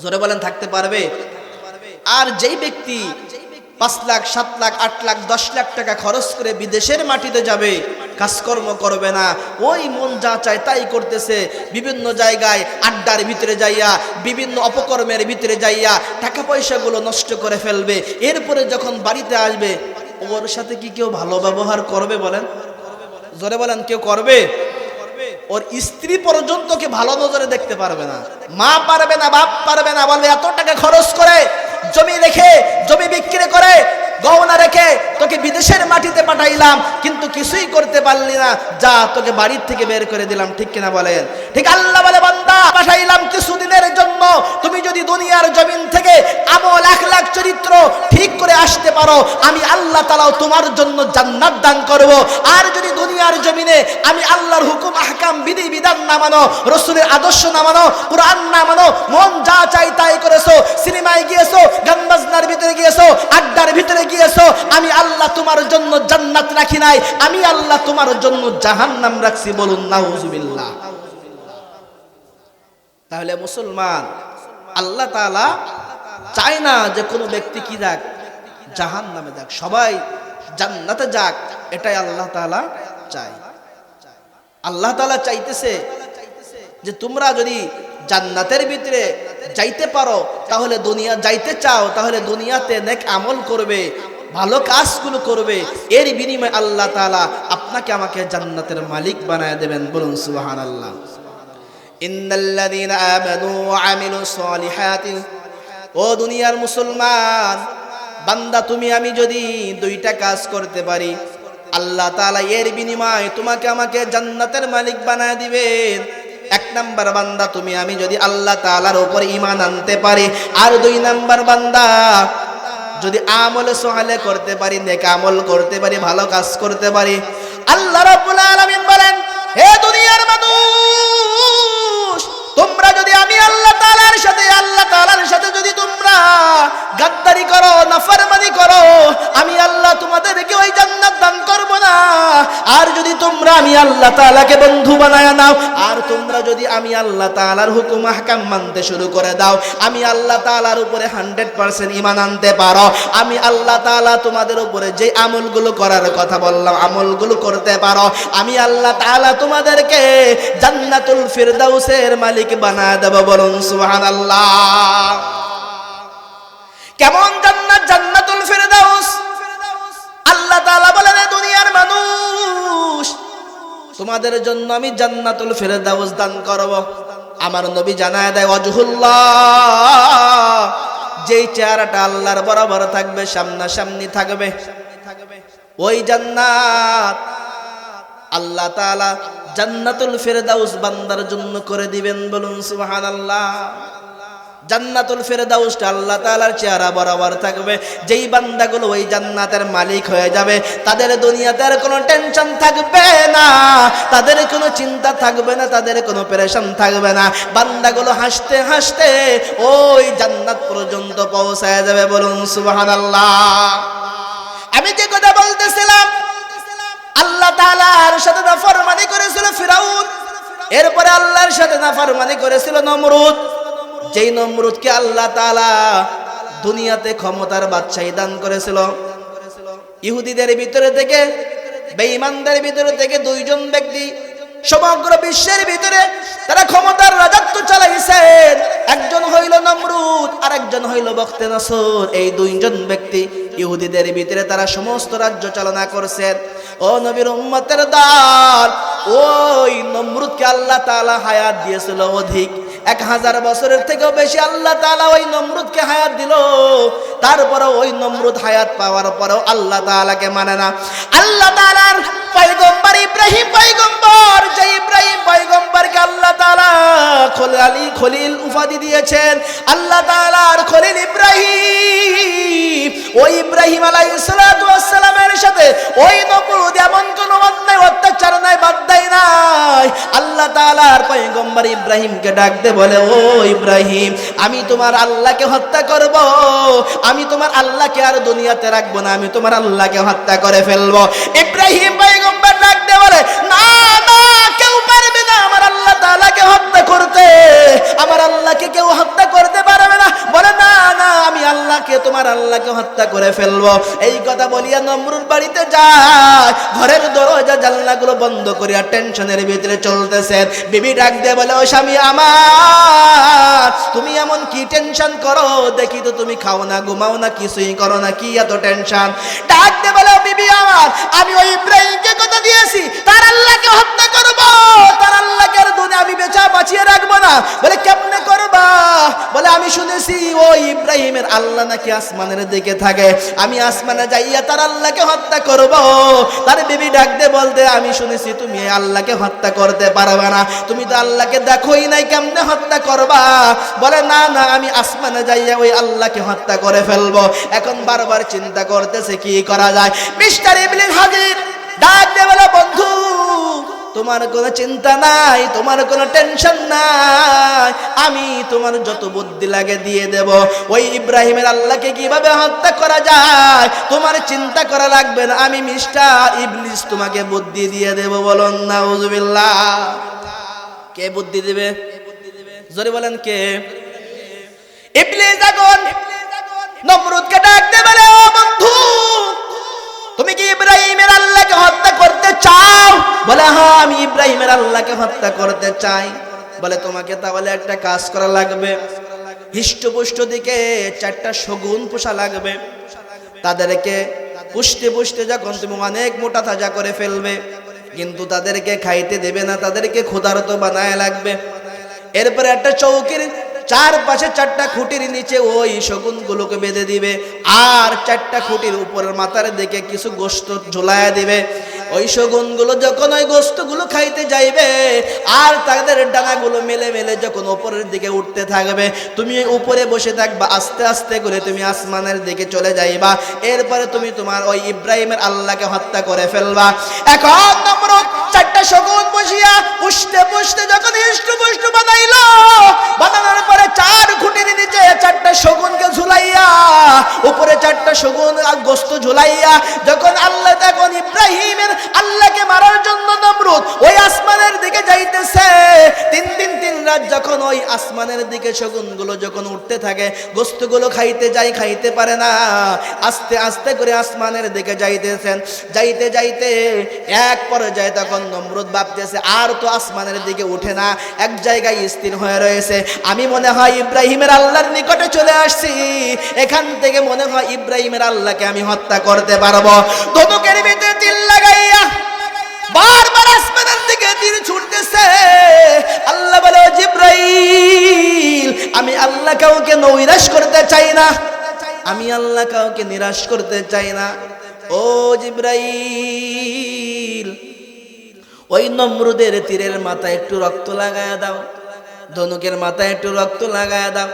জোরে বলেন থাকতে পারবে? আর যেই ব্যক্তি 5 লাখ 7 লাখ 8 লাখ 10 লাখ টাকা খরচ করে বিদেশের মাটিতে যাবে, কাজকর্ম করবে না, ওই মন যা চায় তাই করতেছে, বিভিন্ন জায়গায় আড্ডার ভিতরে যাইয়া, বিভিন্ন অপকর্মের ভিতরে যাইয়া টাকা পয়সাগুলো নষ্ট করে ফেলবে, এরপরে যখন বাড়িতে আসবে ওর সাথে কি কেউ ভালো ব্যবহার করবে বলেন? জোরে বলেন কেউ করবে? ওর স্ত্রী পর্যন্ত কে ভালো নজরে দেখতে পারবে না, মা পারবে না, বাপ পারবে না, বলবে এত টাকা খরচ করে জমি রেখে, জমি বিক্রি করে, গহনা রেখে তোকে বিদেশের মাটিতে পাঠাইলাম, কিন্তু কিছুই করতে পারলি না, যা তোকে বাড়ির থেকে বের করে দিলাম। ঠিক কিনা বলেন? ঠিক। আল্লাহ বলে বান্দা পাঠাইলাম কিছুদিনের জন্য, তুমি যদি দুনিয়ার জমিন থেকে আমল আখলাক চরিত্র ঠিক করে আসতে পারো, আমি আল্লাহ তাআলাও তোমার জন্য জান্নাত দান করব। আর যদি দুনিয়ার জমিনে আমি আল্লাহর হুকুম আহকাম বিধি বিধান না মানো, রাসূলের আদর্শ না মানো, কুরআন না মানো, মন যা চাই তাই করেছো, সিনেমায় গিয়েছো, গান বাজনার ভিতরে গিয়েছো, আড্ডার ভিতরে গিয়েছো, আমি আল্লাহ তোমার জন্য জান্নাত রাখি নাই, আমি আল্লাহ তোমার জন্য জাহান্নাম রাখছি। বলুন নাউজুবিল্লাহ। তাহলে মুসলমান, আল্লাহ তাআলা চায় না যে কোনো ব্যক্তি কি যাক, জাহান্নামে যাক, সবাই জান্নাতে যাক, এটাই আল্লাহ তাআলা চায়। আল্লাহ তাআলা চাইতেছে যে তোমরা যদি জান্নাতের ভিতরে যাইতে পারো, তাহলে দুনিয়া যাইতে চাও, তাহলে দুনিয়াতে নেক আমল করবে, ভালো কাজগুলো করবে, এর বিনিময়ে আল্লাহ তাআলা আপনাকে আমাকে জান্নাতের মালিক বানায় দেবেন। বলুন সুবহানাল্লাহ। ইন্নাল্লাযীনা আমানু ওয়া আমিলুস সলিহাতি, ও দুনিয়ার মুসলমান বান্দা, তুমি আমি যদি দুইটা কাজ করতে পারি, আল্লাহ তাআলা এর বিনিময়ে তোমাকে আমাকে জান্নাতের মালিক বানায় দিবেন। 1 নাম্বার বান্দা, তুমি আমি যদি আল্লাহ তাআলার উপর ঈমান আনতে পারি, আর 2 নাম্বার বান্দা যদি আমলে সহালে করতে পারি, নেক আমল করতে পারি, ভালো কাজ করতে পারি, আল্লাহ রাব্বুল আলামিন বলেন, হে দুনিয়ার মানুষ, তোমরা যদি আমি আল্লাহ তাআলার সাথে যদি তোমরা গাদ্দারি করো, নাফরমানি করো, আমি আল্লাহ তোমাদেরকে ওই জান্নাত দান করব না। আর যদি তোমরা আমি আল্লাহ তাআলাকে বন্ধু বানায় নাও, আর তোমরা যদি আমি আল্লাহ তাআলার হুকুম আহকাম মানতে শুরু করে দাও, আমি আল্লাহ তাআলার উপরে 100% ঈমান আনতে পারো, আমি আল্লাহ তাআলা তোমাদের উপরে যে আমলগুলো করার কথা বললাম আমলগুলো করতে পারো, আমি আল্লাহ তাআলা তোমাদেরকে জান্নাতুল ফিরদাউসের মালিক বানায় দেব। বলুন সুবহানাল্লাহ। কেমন জান্নাত? জান্নাতুল ফিরদাউস। আল্লাহ তাআলা বলেন, দুনিয়ার মানুষ, তোমাদের জন্য আমি জান্নাতুল ফিরদাউস দান করব। আমার নবী জানায় দেয়, ওয়াজহুল্লাহ, যেই চেহারাটা আল্লাহর বরাবর থাকবে, সামনাসামনি থাকবে, ওই জান্নাত আল্লাহ তাআলা জান্নাতুল ফিরদাউস বান্দার জন্য করে দিবেন। বলুন সুবহানাল্লাহ। জান্নাতুল ফিরদাউসটা আল্লাহ তাআলার চেহারা বরাবর থাকবে। যেই বান্দাগুলো ওই জান্নাতের মালিক হয়ে যাবে, তাদের দুনিয়াতে আর কোনো টেনশন থাকবে না, তাদের কোনো চিন্তা থাকবে না, তাদের কোনো পেরেশান থাকবে না। বান্দাগুলো হাসতে হাসতে ওই জান্নাত পর্যন্ত পৌঁছায় যাবে। বলুন সুবহানাল্লাহ। আমি যে কথা বলতেছিলাম, আল্লাহ তাআলার সাথে নাফরমানি করেছিল ফিরাউন, এরপরে আল্লাহর সাথে নাফরমানি করেছিল নমরুদ। যেই নমরুদকে আল্লাহ তাআলা দুনিয়াতে ক্ষমতার বাদশাহী দান করেছিল, ইহুদিদের ভিতরে থেকে, বেঈমানদের ভিতরে থেকে 2 জন ব্যক্তি সমগ্র বিশ্বের ভিতরে তারা ক্ষমতার রাজত্ব চালাইছেন। একজন হইল নমরুদ, আর একজন হইল বখতে নসর। এই 2 জন ব্যক্তি ইহুদিদের ভিতরে তারা সমস্ত রাজ্য চালনা করছেন। ও নবীর উম্মতের দল, ওই নমরুদকে আল্লাহ তাআলা হায়াত দিয়েছিল অধিক, 1000 বছরের থেকেও বেশি আল্লাহ তাআলা ওই নমরুদকে হায়াত দিল। তারপরে ওই নমরুদ হায়াত পাওয়ার পরেও আল্লাহ তাআলাকে মানে না। আল্লাহ তাআলার পয়গম্বর ইব্রাহিম পয়গম্বর, যে ইব্রাহিম পয়গম্বরকে আল্লাহ তাআলা খলিল উপাধি দিয়েছেন, আল্লাহ তাআলার খলিল ইব্রাহিম, ওই ইব্রাহিম আলাইহিস সালাতু ওয়াস সালামের সাথে ওই নমরুদ এমন কোন অন্যায় অত্যাচার নাই, বাদ দেয় নাই। আল্লাহ তাআলার পয়গম্বর ইব্রাহিমকে ডাক দে, বলে, ও ইব্রাহিম, আমি তোমার আল্লাহকে হত্যা করব, আমি তোমার আল্লাহকে আর দুনিয়াতে রাখবো না, আমি তোমার আল্লাহকে হত্যা করে ফেলবো। ইব্রাহিম পয়গম্বর ডাক দে, বলে, না না, কেউ পারবে না আমার আল্লাহ তাআলাকে হত্যা করতে, আমার আল্লাহকে কেউ হত্যা করতে পারবে আজকে তোমার আল্লাহকে হত্যা করে ফেলবো। এই কথা বলিয়া নমরুদ বাড়িতে যায়, ঘরের দরজা জানলাগুলো বন্ধ করিয়া টেনশনের ভিতরে চলতেছে। বিবি ডাক দিয়ে বলে, ও স্বামী আমার, তুমি এমন কি টেনশন করো? দেখি তো তুমি খাও না, ঘুমাও না, কিছুই করো না, কি এত টেনশন? ডাক দিয়ে বলে, বিবি আমার, আমি ওই ইব্রাহিমকে কথা দিয়েছি তার আল্লাহকে হত্যা করব, তার আল্লাহকে আর দুনিয়া আমি বেচা বাঁচিয়ে রাখবো না। বলে কেমনে করবা? বলে আমি শুনেছি ওই ইব্রাহিমের আল্লাহ নাকি আসমানের দিকে থাকে, আমি আসমানে যাইয়া তার আল্লাহকে হত্যা করব। তার বিবি ডাক দিয়ে বলতে, আমি শুনেছি তুমি আল্লাহকে হত্যা করতে পারবে না, তুমি তো আল্লাহকে দেখোই নাই, কেমনে হত্যা করবা? বলে না না, আমি আসমানে যাইয়া ওই আল্লাহকে হত্যা করে ফেলবো। এখন বারবার চিন্তা করতেছে কি করা যায়। মিস্টার ইবলিস হাজির, ডাক দিয়ে বলে, বন্ধু তোমার কোনো চিন্তা নাই, তোমার কোনো টেনশন নাই, আমি তোমার যত বুদ্ধি লাগে দিয়ে দেব। ওই ইব্রাহিমের আল্লাহকে কিভাবে হত্যা করা যায় তোমার চিন্তা করা লাগবে না, আমি মিস্টার ইবলিস তোমাকে বুদ্ধি দিয়ে দেব। বলুন নাউজুবিল্লাহ। কে বুদ্ধি দিবে? জোরে বলেন কে? ইবলিস যখন নমরুদকে ডাক দিয়ে বলে, ও বন্ধু তুমি কি ইব্রাহিমের আল্লাহকে হত্যা করতে চাও? বলে হ্যাঁ, আমি ইব্রাহিমের আল্লাহকে হত্যা করতে চাই। বলে তোমাকে তাহলে একটা কাজ করা লাগবে, হিষ্টপুষ্ট দিকে 4টা শগুন পোষা লাগবে। তাদেরকে পুষতে পুষতে যখন তুমি অনেক মোটা তাজা করে ফেলবে, কিন্তু তাদেরকে খাইতে দেবে না, তাদেরকে ক্ষুধার্ত বানায় লাগবে। এরপরে একটা চৌকির চারপাশে 4টা খুঁটির নিচে ওই শগুনগুলোকে বেঁধে দিবে, আর 4টা খুঁটির উপরের মাথার দিকে কিছু গোশত ঝোলায়া দিবে। ওই শগুনগুলো যখন ওই গোশতগুলো খাইতে যাইবে, আর তাদের ডানাগুলো মেলে মেলে যখন উপরের দিকে উঠতে থাকবে, তুমি উপরে বসে থাকবা, আস্তে আস্তে করে তুমি আসমানের দিকে চলে যাইবা। এরপরে তুমি তোমার ওই ইব্রাহিমের আল্লাহকে হত্যা করে ফেলবা। এখন নমরুদ 4টা শগুন বসিয়া পুষতে পুষতে যখন হিষ্টপুষ্ট বানাইলো, বানানোর পরে 4 খুঁটির নিচে 4টা শগুনকে ঝুলাইয়া, উপরে 4টা শগুন আর গোশত ঝুলাইয়া, যখন আল্লাহ তখন ইব্রাহিমের আল্লাহকে মারার জন্য নমরুদ ওই আসমানের দিকে যাইতেছে। 3 দিন 3 রাত যখন ওই আসমানের দিকে শগুনগুলো যখন উঠতে থাকে, গোশতগুলো খাইতে যায়, খাইতে পারে না, আস্তে আস্তে করে আসমানের দিকে যাইতেছেন। যাইতে যাইতে এক পর্যায়ে তখন নমরুদ ভাবতেছে আর তো আসমানের দিকে উঠে না, এক জায়গায় স্থির হয়ে রয়েছে। আমি মনে হয় ইব্রাহিমের আল্লাহর নিকটে চলে আসছি, এখান থেকে মনে হয় ইব্রাহিমের আল্লাহকে আমি হত্যা করতে পারবো। ধনুকের ভিতরে তীর লাগাইয়া বারবার আসমানের দিকে তীর ছুটতেছে। আল্লাহ বলে, ও জিব্রাইল, আমি আল্লাহ কাউকে নৈরাশ করতে চাই না, আমি আল্লাহ কাউকে নিরাশ করতে চাই না। ও জিব্রাইল, ওই নমরুদের তীরের মাথায় একটু রক্ত লাগায়া দাও, ধনুকের মাথায় একটু রক্ত লাগায়া দাও।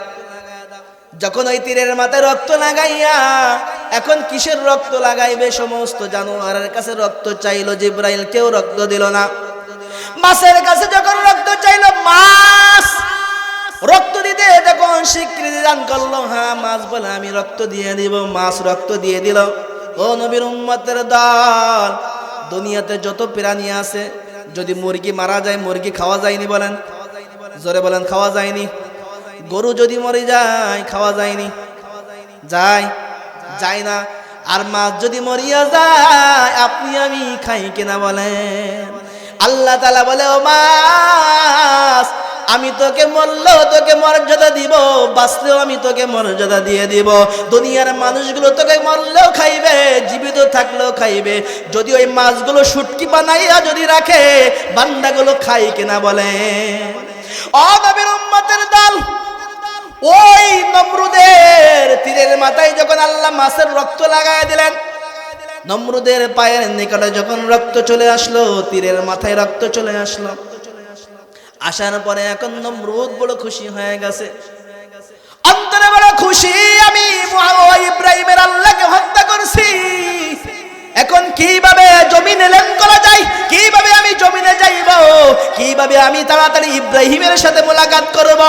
যখন ওই তীরের মাথায় রক্ত লাগাইয়া, এখন কিসের রক্ত লাগাইবে? সমস্ত জানোয়ারের কাছে রক্ত চাইলো, জিব্রাইল কেউ রক্ত দিল না। মাছের কাছে যখন রক্ত চাইলো, মাছ রক্ত দিতে যখন স্বীকৃতি দান করলো, হ্যাঁ মাছ বলে আমি রক্ত দিয়ে দিব, মাছ রক্ত দিয়ে দিল। ও নবীর উম্মতের দল, দুনিয়াতে যত প্রাণী আছে, যদি মুরগি মারা যায়, মুরগি খাওয়া যায়নি? বলেন, জোরে বলেন, খাওয়া যায়নি? গরু যদি মরে যায়, খাওয়া যায়নি? যায়? যায় না। আর মাছ যদি মরিয়া যায়, আপনি আমি খাই কিনা বলেন? আল্লাহ তাআলা বলে, ও মাছ, আমি তোকে মরলেও তোকে মর্যাদা দিব, বাঁচলেও আমি তোকে মর্যাদা দিয়ে দিব। দুনিয়ার মানুষগুলো তোকে মরলেও খাইবে, জীবিত থাকলেও খাইবে। যদি ওই মাছগুলো শুটকি বানাইয়া যদি রাখে, বান্দাগুলো খাই কিনা বলে? ও নবীর উম্মতের দল, ওই নমরুদের তীরের মাথায় যখন আল্লাহ মাছের রক্ত লাগায় দিলেন, নমরুদের পায়ের নিকটে যখন রক্ত চলে আসলো, তীরের মাথায় রক্ত চলে আসলো, আসার পরে এখন নমরুদ বড় খুশি হয়ে গেছে, অন্তরে বড় খুশি, আমি ইব্রাহিমের আল্লাহকে হত্যা করছি। এখন কিভাবে জমিন এলেন করা যায় কিভাবে আমি জমিনে যাইব, কিভাবে আমি তাড়াতাড়ি ইব্রাহিমের সাথে মোলাকাত করব।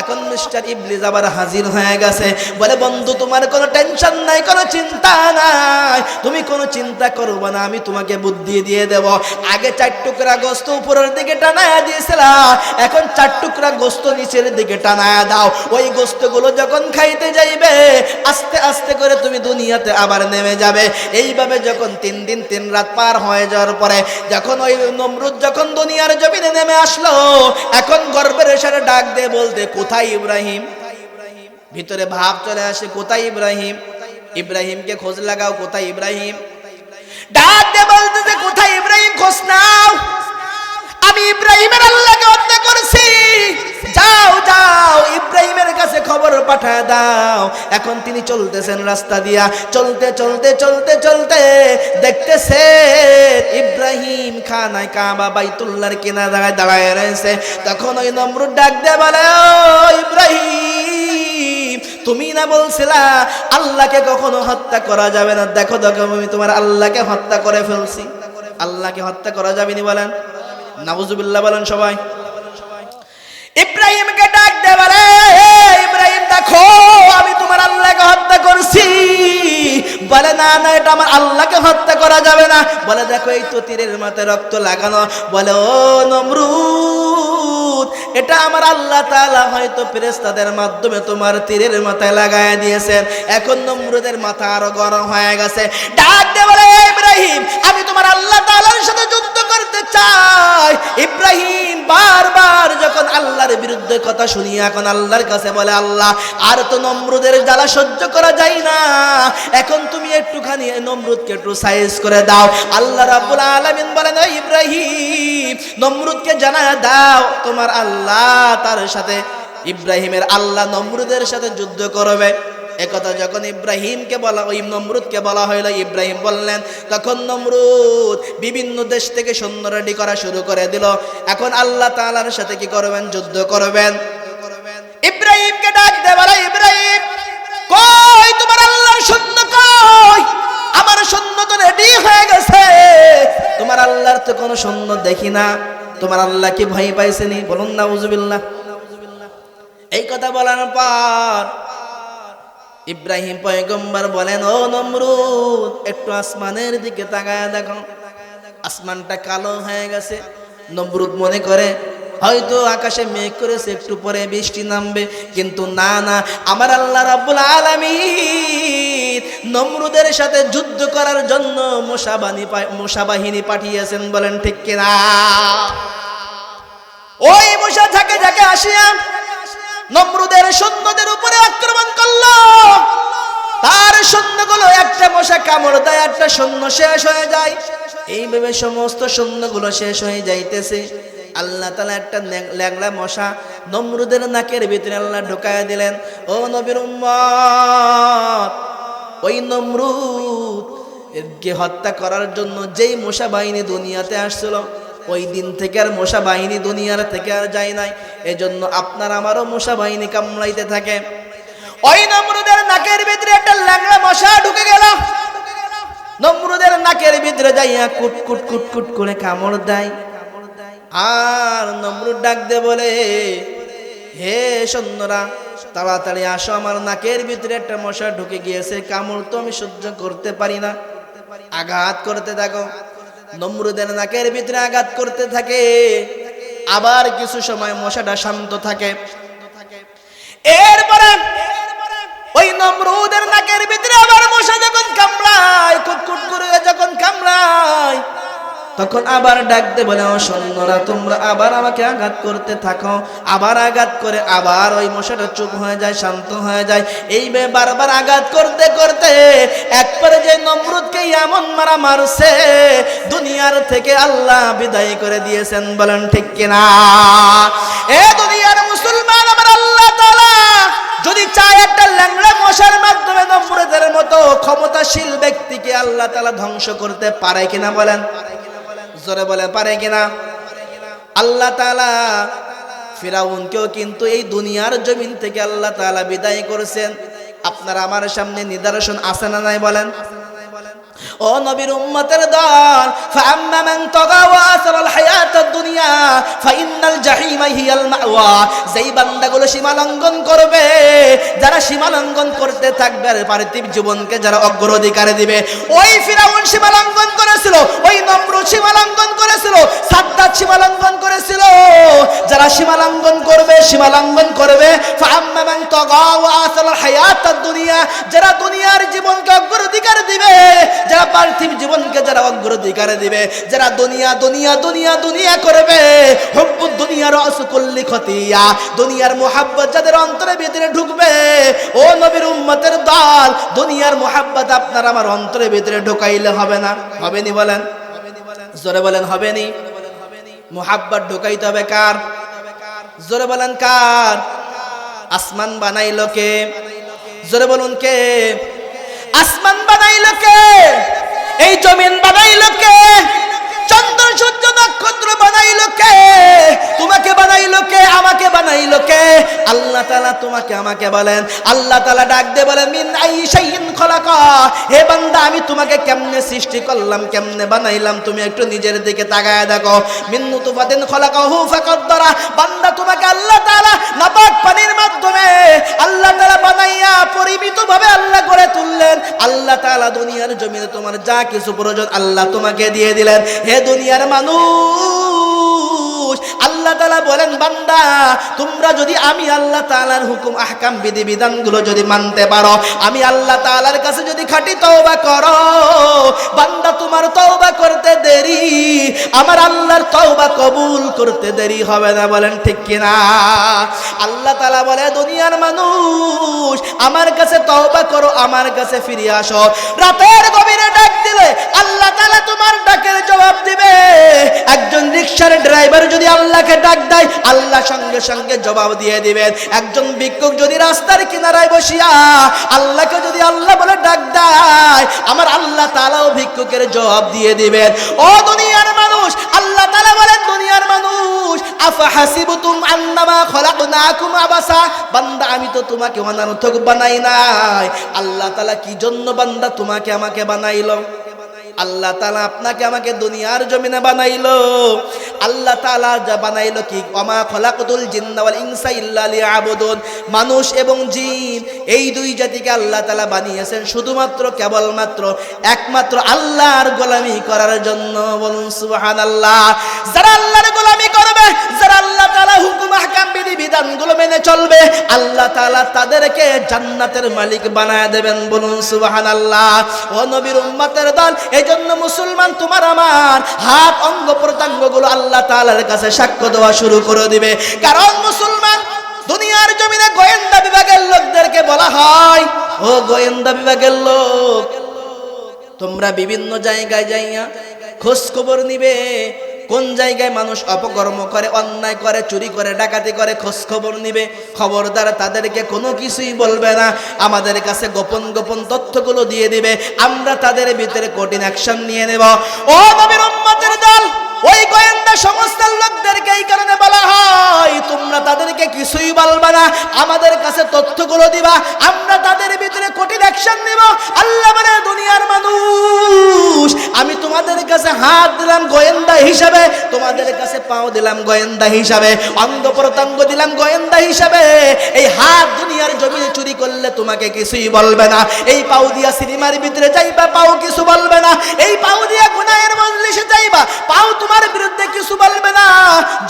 এখন মিস্টার ইবলিস আবার হাজির হয়ে গেছে, বলে বন্ধু তোমার কোনো টেনশন নাই, কোনো চিন্তা নাই, তুমি কোনো চিন্তা করবে না, আমি তোমাকে বুদ্ধি দিয়ে দেব। আগে 4 টুকরা গোস্ত উপরের দিকে টানায়া দিয়েছিলাম, এখন 4 টুকরা গোস্ত নিচের দিকে টানায়া দাও। ওই গোস্তগুলো যখন খাইতে যাইবে আস্তে আস্তে করে তুমি দুনিয়াতে আবার নেমে যাবে। এইভাবে যখন 3 দিন 3 রাত পার হয়ে যাওয়ার পরে যখন ওই নমরুদ যখন দুনিয়ার জমিনে নেমে আসলো, এখন গর্বের সাথে ডাক দিয়ে বলতে কোথায় ইব্রাহিম। ভিতরে ভাব চলে আসে কোথায় ইব্রাহিম, ইব্রাহিমকে খোঁজ লাগাও, কোথায় ইব্রাহিম। ডাক দিয়ে বলতেছে কোথায় ইব্রাহিম, খোঁজ নাও, আমি ইব্রাহিমের আল্লাহকে হত্যা করেছি, যাও যাও ইব্রাহিমের কাছে খবর পাঠায় দাও। এখন তিনি চলতেছেন রাস্তা দিয়া, চলতে চলতে চলতে চলতে দেখতেছে ইব্রাহিম খানায় কাবা বাইতুল্লাহর কিনারায় দাঁড়ায় রয়েছে। তখন ওই নমরুদ ডাক দিয়ে বলে ও ইব্রাহিম, তুমি না বলছিলা আল্লাহকে কখনো হত্যা করা যাবে না, দেখো দেখো আমি তোমার আল্লাহকে হত্যা করে ফেলছি। আল্লাহকে হত্যা করা যাবে না বলেন, নাউজুবিল্লাহ বলেন সবাই। ইব্রাহিমকে ডাক দে বলে ইব্রাহিম দেখো আমি তোমার আল্লাহকে হত্যা করছি। বলে না না এটা আমার আল্লাহকে হত্যা করা যাবে না। বলে দেখো এই তো তীরের মাথায় রক্ত লাগানো। বলে ও নমরুদ, এটা আমার আল্লাহ তাআলা হয়তো ফেরেশতাদের মাধ্যমে তোমার তীরের মাথায় লাগায়া দিয়েছেন। এখন নমরুদের মাথা আরো গরম হয়ে গেছে, ডাক দে বলে ইব্রাহিম আমি তোমার আল্লাহ তাআলার সাথে যুদ্ধ করতে চাই। ইব্রাহিম বারবার যখন আল্লাহর বিরুদ্ধে কথা শুনিয়ে এখন আল্লাহর কাছে বলে আল্লাহ আর তো নমরুদের জ্বালা সহ্য করা যায় না, এখন তুমি একটুখানি নমরুদকে একটু সাইজ করে দাও। আল্লাহ রাব্বুল আলামিন বলেন ও ইব্রাহিম নমরুদকে জানায়া দাও তোমার আল্লাহ তার সাথে, ইব্রাহিমের আল্লাহ নমরুদের সাথে যুদ্ধ করবে। একথা যখন ইব্রাহিমকে বলা, ওই নমরুদকে বলা হইল, ইব্রাহিম বললেন, তখন নমরুদ বিভিন্ন দেশ থেকে সৈন্য রেডি করা শুরু করে দিল। এখন আল্লাহ তাআলার সাথে কি করবেন, যুদ্ধ করবেন। ইব্রাহিমকে ডাক দে বলে ইব্রাহিম কই তোমার আল্লাহর সৈন্য কই, আমার সৈন্য তো রেডি হয়ে গেছে, তোমার আল্লাহর তো কোনো সৈন্য দেখি না, তোমার আল্লাহ কি ভয় পাইছেনি, বলুন নাউজুবিল্লাহ। এই কথা বলার পর ইব্রাহিম পয়গম্বর বলেন ও নমরুদ একটু আসমানের দিকে তাকায় দেখো, আসমানটা কালো হয়ে গেছে। নমরুদ মনে করে হয়তো আকাশে মেঘ করেছে, একটু পরে বৃষ্টি নামবে, কিন্তু না না আমার আল্লাহ রাব্বুল আলামিন নমরুদের সাথে যুদ্ধ করার জন্য মশা বাহিনী পাঠিয়েছেন, বলেন ঠিক কিনা। ওই মশা ঝাঁকে ঝাঁকে আসিয়া নমরুদের সৈন্যদের উপরে আক্রমণ করলো। তার সৈন্যগুলো একটা মশা কামড় দেয়, একটা সৈন্য শেষ হয়ে যায়। এইভাবে সমস্ত সৈন্যগুলো শেষ হয়ে যাইতেছে। আল্লাহ তাআলা একটা ল্যাংড়া মশা নমরুদের নাকের ভিতরে আল্লাহ ঢুকায়া দিলেন। ও নবীর উম্মত, ওই নমরুদ কে হত্যা করার জন্য যেই মশা বাহিনী দুনিয়াতে আসছিল, ওই দিন থেকে আর মশা বাহিনী দুনিয়ার থেকে আর যায় নাই। এজন্য আপনার আমারও মশা বাহিনী কামড়াইতে থাকে। ওই নমরুদের নাকের ভিতরে একটা ল্যাংড়া মশা ঢুকে গেল। নমরুদের নাকের ভিতরে যাইয়া কুট কুট কুট কুট করে কামড় দেয়। আর নমরুদ ডাক দে বলে হে সৈন্যরা তাড়াতাড়ি আসো, আমার নাকের ভিতরে একটা মশা ঢুকে গিয়েছে, কামড় তো আমি সহ্য করতে পারি না। আঘাত করতে থাকো। নমরুদের নাকের ভিতরে আঘাত করতে থাকে। আবার কিছু সময় মশাটা শান্ত থাকে। এরপরে ওই নমরুদের নাকের ভিতরে আবার মশা যখন কামড়ায়, কুটকুট করে যখন কামড়ায়, তখন আবার ডাক দে বলে ও সৈন্যরা তোমরা আবার আমাকে আঘাত করতে থাকো। আবার আঘাত করে আবার ওই মশাটা চুপ হয়ে যায়, শান্ত হয়ে যায়। এইভাবে বারবার আঘাত করতে করতে একবারে যে নমরুদকে এমন মারা মারছে, দুনিয়ার থেকে আল্লাহ বিদায় করে দিয়েছেন, বলেন ঠিক কিনা। এ দুনিয়ার মুসলমান, আমার আল্লাহ তাআলা যদি চায় একটা ল্যাংড়া মশার মাধ্যমে নমরুদের মতো ক্ষমতাশীল ব্যক্তিকে আল্লাহ তাআলা ধ্বংস করতে পারে কিনা, বলেন জোরে বলেন পারে কিনা। আল্লাহ তাআলা ফিরাউনকেও কিন্তু এই দুনিয়ার জমিন থেকে আল্লাহ তাআলা বিদায় করেছেন। আপনার আমার সামনে নিদর্শন আছে না নাই বলেন। ও নবীর উম্মতের দল, ফাআম্মা মান তাগা ওয়া আসারাল হায়াতাদ দুনিয়া ফাইন্নাল জাহিমা হিয়াল মাওয়া। যেই বান্দাগুলো সীমা লঙ্ঘন করবে, যারা সীমা লঙ্ঘন করতে থাকবে আর পার্থিব জীবনকে যারা অগ্রাধিকার দিবে, ওই ফিরাউন সীমা লঙ্ঘন করেছিল, ওই নমরুদ সীমা লঙ্ঘন করেছিল, সাদ্দাত সীমা লঙ্ঘন করেছিল। যারা সীমা লঙ্ঘন করবে, সীমা লঙ্ঘন করবে, ফাআম্মা মান তাগা ওয়া আসারাল হায়াতাদ দুনিয়া, যারা দুনিয়ার জীবনকে অগ্রাধিকার দিবে, যারা পার্থিব জীবনকে যারা অগ্রাধিকার দিবে, যারা দুনিয়া দুনিয়া দুনিয়া দুনিয়া করবে, হুব্বুদ দুনিয়া রাসু কুল্লি খতিয়া, দুনিয়ার মুহাব্বত যাদের অন্তরের ভিতরে ঢুকবে, ও নবীর উম্মতের দল, দুনিয়ার মুহাব্বত আপনার আমার অন্তরের ভিতরে ঢুকাইলে হবে না? হবেনি বলেন? জোরে বলেন হবেনি? মুহাব্বত ঢুকাইতে হবে কার? জোরে বলেন কার? আসমান বানাইলো কে? জোরে বলুন কে? আসমান বানাইলো কে? এই জমিন বানাইলো কে? চন্দ্র সূর্য নক্ষত্র বানাইলো কে? তোমাকে বানাইলো কে? আমাকে বানাইলো কে? আল্লাহ তাআলা তোমাকে আমাকে বলেন। আল্লাহ তাআলা ডাক দিয়ে বলেন, মিন আই শাইইন খলাকা, হে বান্দা আমি তোমাকে কেমনে সৃষ্টি করলাম, কেমনে বানাইলাম, তুমি একটু নিজের দিকে তাকায় দেখো। মিন নুতফাতিন খলাকাহু ফাকাদ্দারা, বান্দা তোমাকে আল্লাহ তাআলা নাপাক পানির মাধ্যমে আল্লাহ তাআলা বানাইয়া পরিমিতভাবে আল্লাহ করে তুললেন। আল্লাহ তাআলা দুনিয়ার জমিনে তোমার যা কিছু প্রয়োজন আল্লাহ তোমাকে দিয়ে দিলেন। হে দুনিয়ার মানুষ, আল্লাহ তাআলা বলেন, বান্দা তোমরা যদি আমি আল্লাহ তাআলার হুকুম আহকাম বিধি বিধানগুলো যদি মানতে পারো, আমি আল্লাহ তাআলার কাছে যদি খাঁটি তওবা করো, বান্দা তোমার তওবা করতে দেরি, আমার আল্লাহর তওবা কবুল করতে দেরি হবে না। বলেন ঠিক কিনা? আল্লাহ তাআলা বলে, দুনিয়ার মানুষ আমার কাছে তওবা করো, আমার কাছে ফিরে আসো। রাতের গভীরে ডাক দিলে আল্লাহ তাআলা তোমার ডাকের জবাব দিবে। একজন রিকশার ড্রাইভার যদি আল্লাহকে ডাক দেয়, আল্লাহ সঙ্গে সঙ্গে জবাব দিয়ে দিবেন। একজন ভিক্ষুক যদি রাস্তার কিনারায় বসিয়া আল্লাহকে যদি আল্লাহ বলে ডাক দেয়, আমার আল্লাহ তাআলাও ভিক্ষুকের জবাব দিয়ে দিবেন। ও দুনিয়ার মানুষ, আল্লাহ তাআলা বলেন, দুনিয়ার মানুষ, আফা হাসিবতুম আন্নামা খলাকনাকুম আবাসা, বান্দা আমি তো তোমাকে অনর্থক বানাই নাই। আল্লাহ তাআলা কি জন্য বান্দা তোমাকে আমাকে বানাইলো? আল্লাহ তাআলা আপনাকে আমাকে দুনিয়ার জমিনে বানাইলো। আল্লাহ তাআলা যা বানাইলো কি, ওমা খলাকতুল জিন্না ওয়াল ইনসা ইল্লা লিয়াবুদুন, মানুষ এবং জিন এই দুই জাতিকে আল্লাহ তাআলা বানিয়েছেন শুধুমাত্র কেবলমাত্র একমাত্র আল্লাহর গোলামি করার জন্য। বলুন সুবহানাল্লাহ। যারা আল্লাহর গোলামি করবে, যারা আল্লাহ তাআলা হুকুম আহকাম বিধি বিধানগুলো মেনে চলবে, আল্লাহ তাআলা তাদেরকে জান্নাতের মালিক বানায় দেবেন। বলুন সুবহানাল্লাহ। ও নবীর উম্মতের দল, জন্য মুসলমান তোমার আমার হাত অঙ্গ প্রত্যঙ্গগুলো আল্লাহ তাআলার কাছে সাক্ষ্য দেওয়া শুরু করে দিবে। কারণ মুসলমান দুনিয়ার জমিনে গোয়েন্দা বিভাগের লোকদেরকে বলা হয়, ও গোয়েন্দা বিভাগের লোক, তোমরা বিভিন্ন জায়গায় যাইয়া খোঁজ খবর নিবে, কোন জায়গায় মানুষ অপকর্ম করে, অন্যায় করে, চুরি করে, ডাকাতি করে, খোঁজ খবর নিবে। খবরদার তাদেরকে কোনো কিছুই বলবে না, আমাদের কাছে গোপন গোপন তথ্যগুলো দিয়ে দিবে, আমরা তাদের ভিতরে কঠিন অ্যাকশন নিয়ে নেব। ও নবীর উম্মতের দল, ওই গোয়েন্দা সংস্থার লোকদেরকে এই কারণে বলা হয়, তোমরা তাদেরকে কিছুই বলবে না, আমাদের কাছে তথ্যগুলো দিবা, আমরা তাদের ভিতরে কঠিন অ্যাকশন নেব। আল্লাহ বলে, দুনিয়ার মানুষ আমি তোমাদের কাছে হাত দিলাম গোয়েন্দা হিসাবে, তোমাদের কাছে পাও দিলাম গোয়েন্দা হিসাবে, অঙ্গ প্রত্যঙ্গ দিলাম গোয়েন্দা হিসাবে। এই হাত দুনিয়ার জমিনে চুরি করলে তোমাকে কিছুই বলবে না, এই পাও দিয়া সিনেমার ভিতরে যাইবা, পাও কিছু বলবে না, এই পাও দিয়া গুনাহের মজলিসে যাইবা, পাও তোমার বিরুদ্ধে কিছু বলবে না,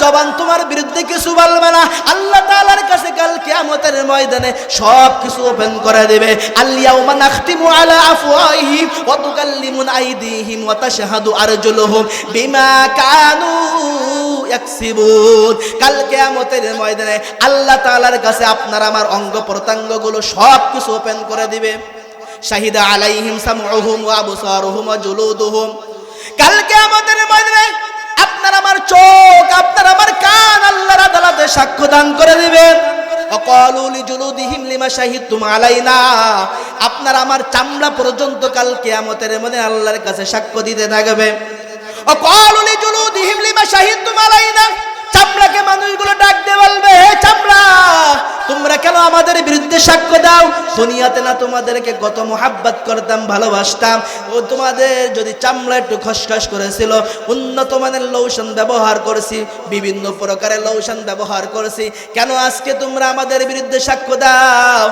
জবান তোমার বিরুদ্ধে কিছু বলবে না। আল্লাহ তাআলার কাছে কাল কিয়ামতের ময়দানে সব কিছু ওপেন করে দেবে। আল ইয়াউমা নাখতিমু আলা আফওয়াহিহিম ওয়া তুকাল্লিমুনা আইদিহিম ওয়া তাশহাদু আরজুলুহুম বিমা কানু ইয়াকসিবুন। কাল কিয়ামতের ময়দানে আল্লাহ তাআলার কাছে আপনার আমার অঙ্গ প্রত্যঙ্গগুলো সব কিছু ওপেন করে দিবে। শাহিদা আলাইহিম সামউহুম ওয়া আবসারুহুম ওয়া জুলুদুহুম। কাল কিয়ামতের ময়দানে আপনার আমার চোখ, আপনার আমার কান আল্লাহর আদালতে সাক্ষ্য দান করে দিবেন। ওয়াকালু লিজুলুদিহিম লিমা শাহিদতুম আলাইনা, আপনার আমার চামড়া পর্যন্ত কাল কিয়ামতের মধ্যে আল্লাহর কাছে সাক্ষ্য দিতে থাকবে। ওয়াকালু লিজুলুদিহিম লিমা শাহিদতুম আলাইনা, চামড়াকে মানুষগুলো ডাক দিয়ে বলবে, হে চামড়া, তোমরা কেন আমাদের বিরুদ্ধে সাক্ষ্য দাও? দুনিয়াতে না তোমাদেরকে কত মোহাব্বত করতাম, ভালোবাসতাম। ও তোমাদের যদি চামড়া একটু খসখস করেছিল, উন্নত মানের লোশন ব্যবহার করেছি, বিভিন্ন প্রকারের লোশন ব্যবহার করেছি, কেন আজকে তোমরা আমাদের বিরুদ্ধে সাক্ষ্য দাও?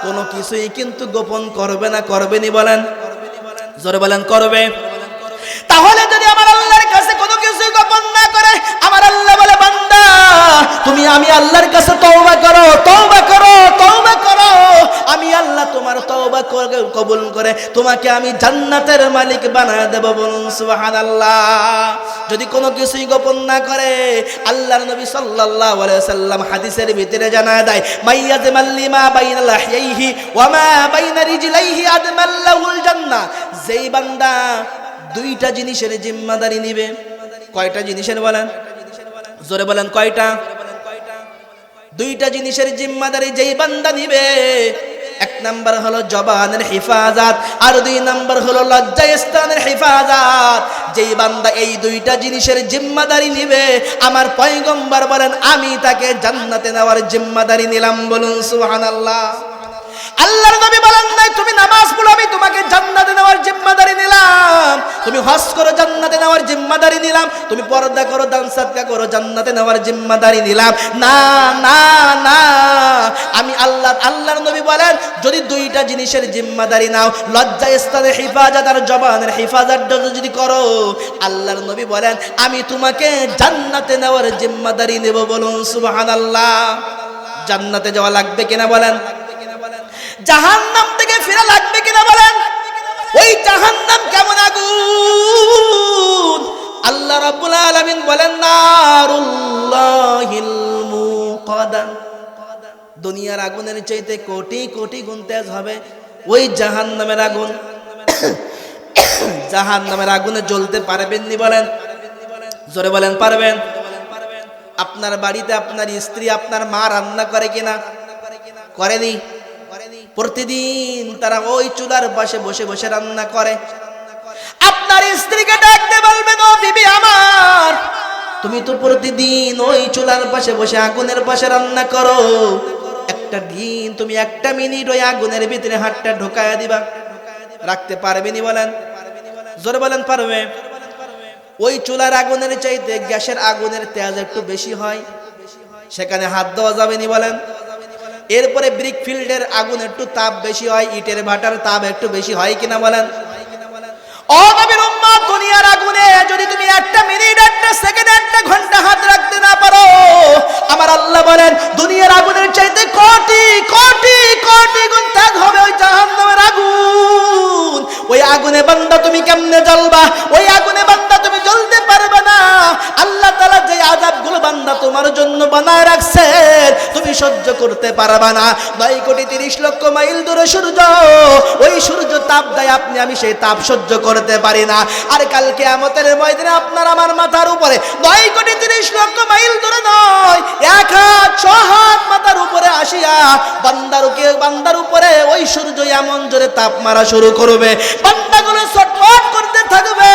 কোনো কিছুই কিন্তু গোপন করবে না, করবেনি বলেন? জোরে বলেন, করবে? তাহলে যদি আমার আল্লাহর কাছে কোনো কিছু গোপন না করে, আমার আল্লাহ বলে, বান্দা তুমি আমি আল্লাহর কাছে তওবা করো, তওবা করো, তওবা করো, আমি আল্লাহ তোমার তওবা কবুল করে তোমাকে আমি জান্নাতের মালিক বানায় দেব। বলুন সুবহানাল্লাহ। যদি কোনো কিছুই গোপন না করে, আল্লাহর নবী সাল্লাল্লাহু আলাইহি ওয়াসাল্লাম হাদিসের ভিতরে জানায় দেয়, মাইয়াজমাল্লি মা বাইনা লাহইহি ওয়া মা বাইনা রিজলাইহি আদমাল্লাহুল জান্নাহ। যেই বান্দা দুইটা জিনিসের জিম্মাদারি নিবে, কয়টা জিনিসের বলেন? জোরে বলেন, কয়টা? দুইটা জিনিসের জিম্মাদারি যেই বান্দা নিবে, এক নাম্বার হলো জবানের হিফাজত, আর দুই নাম্বার হলো লজ্জাস্থানের হিফাজত। যেই বান্দা এই দুইটা জিনিসের জিম্মাদারি নিবে, আমার পয়গম্বর বলেন, আমি তাকে জান্নাতে নেওয়ার জিম্মাদারি নিলাম। বলুন সুবহানাল্লাহ। আল্লাহর নবী বলেন নাই, তুমি নামাজ পড়ো আমি তোমাকে জান্নাতে নেওয়ার জিম্মাদারি নিলাম, তুমি হজ করো জান্নাতে নেওয়ার জিম্মাদারি নিলাম, তুমি পর্দা করো, দান সাদকা করো, জান্নাতে নেওয়ার জিম্মাদারি নিলাম। না না না, আমি আল্লাহর নবী বলেন, যদি দুইটা জিনিসের জিম্মাদারি নাও, লজ্জা স্থানের হিফাজত আর জবানের হিফাজত যদি করো, আল্লাহর নবী বলেন, আমি তোমাকে জান্নাতে নেওয়ার জিম্মাদারি নেব। বলুন সুবহানাল্লাহ। জান্নাতে যাওয়া লাগবে কিনা বলেন? জাহান্নাম থেকে ফেরা লাগবে কিনা বলেন? ওই জাহান্নাম কেমন আগুন! আল্লাহ রাব্বুল আলামিন বলেন, নারুল্লাহিল মুকাদা। দুনিয়ার আগুনের চাইতে কোটি কোটি গুণ তেজ হবে ওই জাহান্নামের আগুন। জাহান্নামের আগুনে জ্বলতে পারবেননি বলেন? জোরে বলেন, পারবেন? আপনার বাড়িতে আপনার স্ত্রী, আপনার মা রান্না করে কিনা? করেনি? প্রতিদিন তারা ওই চুলার পাশে বসে বসে রান্না করে। আপনার স্ত্রীকে ডাকতে বলবেন, ও বিবি আমার, তুমি তো প্রতিদিন ওই চুলার পাশে বসে আগুনের পাশে রান্না করো, একটা দিন তুমি একটা মিনিট ওই আগুনের ভিতরে হাতটা ঢোকায়া দিবা, রাখতে পারবেনি বলেন? জোরে বলেন, পারবে? ওই চুলার আগুনের চাইতে গ্যাসের আগুনের তেজ একটু বেশি হয়, সেখানে হাত দেওয়া যাবেনি বলেন? এরপরে ব্রিক ফিল্ডের আগুন একটু তাপ বেশি হয়, ইটের ভাটার তাপ একটু বেশি হয় কিনা বলেন? ও নবীর উম্মত, দুনিয়ার আগুনে যদি তুমি একটা মিনিট, একটা সেকেন্ড, একটা ঘন্টা হাত রাখতে না পারো, আমার আল্লাহ বলেন, দুনিয়ার আগুনের চাইতে কোটি কোটি কোটি গুণ তেজ হবে ওই জাহান্নামের আগুন। ওই আগুনে বান্দা তুমি কেমনে জ্বলবা? ওই আগুনে বান্দা তুমি জ্বলতে পারবে না। আল্লাহ তাআলা যে আযাবগুলো বান্দা তোমার জন্য বানায় রাখছে, তুমি সহ্য করতে পারবে না। 9,30,00,000 মাইল দূরে সূর্য, ওই সূর্য তাপ দেয়, আপনি আমি সেই তাপ সহ্য করতে পারি না। আর কাল কিয়ামতের ময়দানে আপনার আমার মাথার উপরে 9,30,00,000 মাইল দূরে নয়, 1 হাত 6 হাত মাথার উপরে আসিয়া বান্দার উপরে ওই সূর্য এমন জোরে তাপ মারা শুরু করবে, বান্দাগুলো ছটফট করতে থাকবে,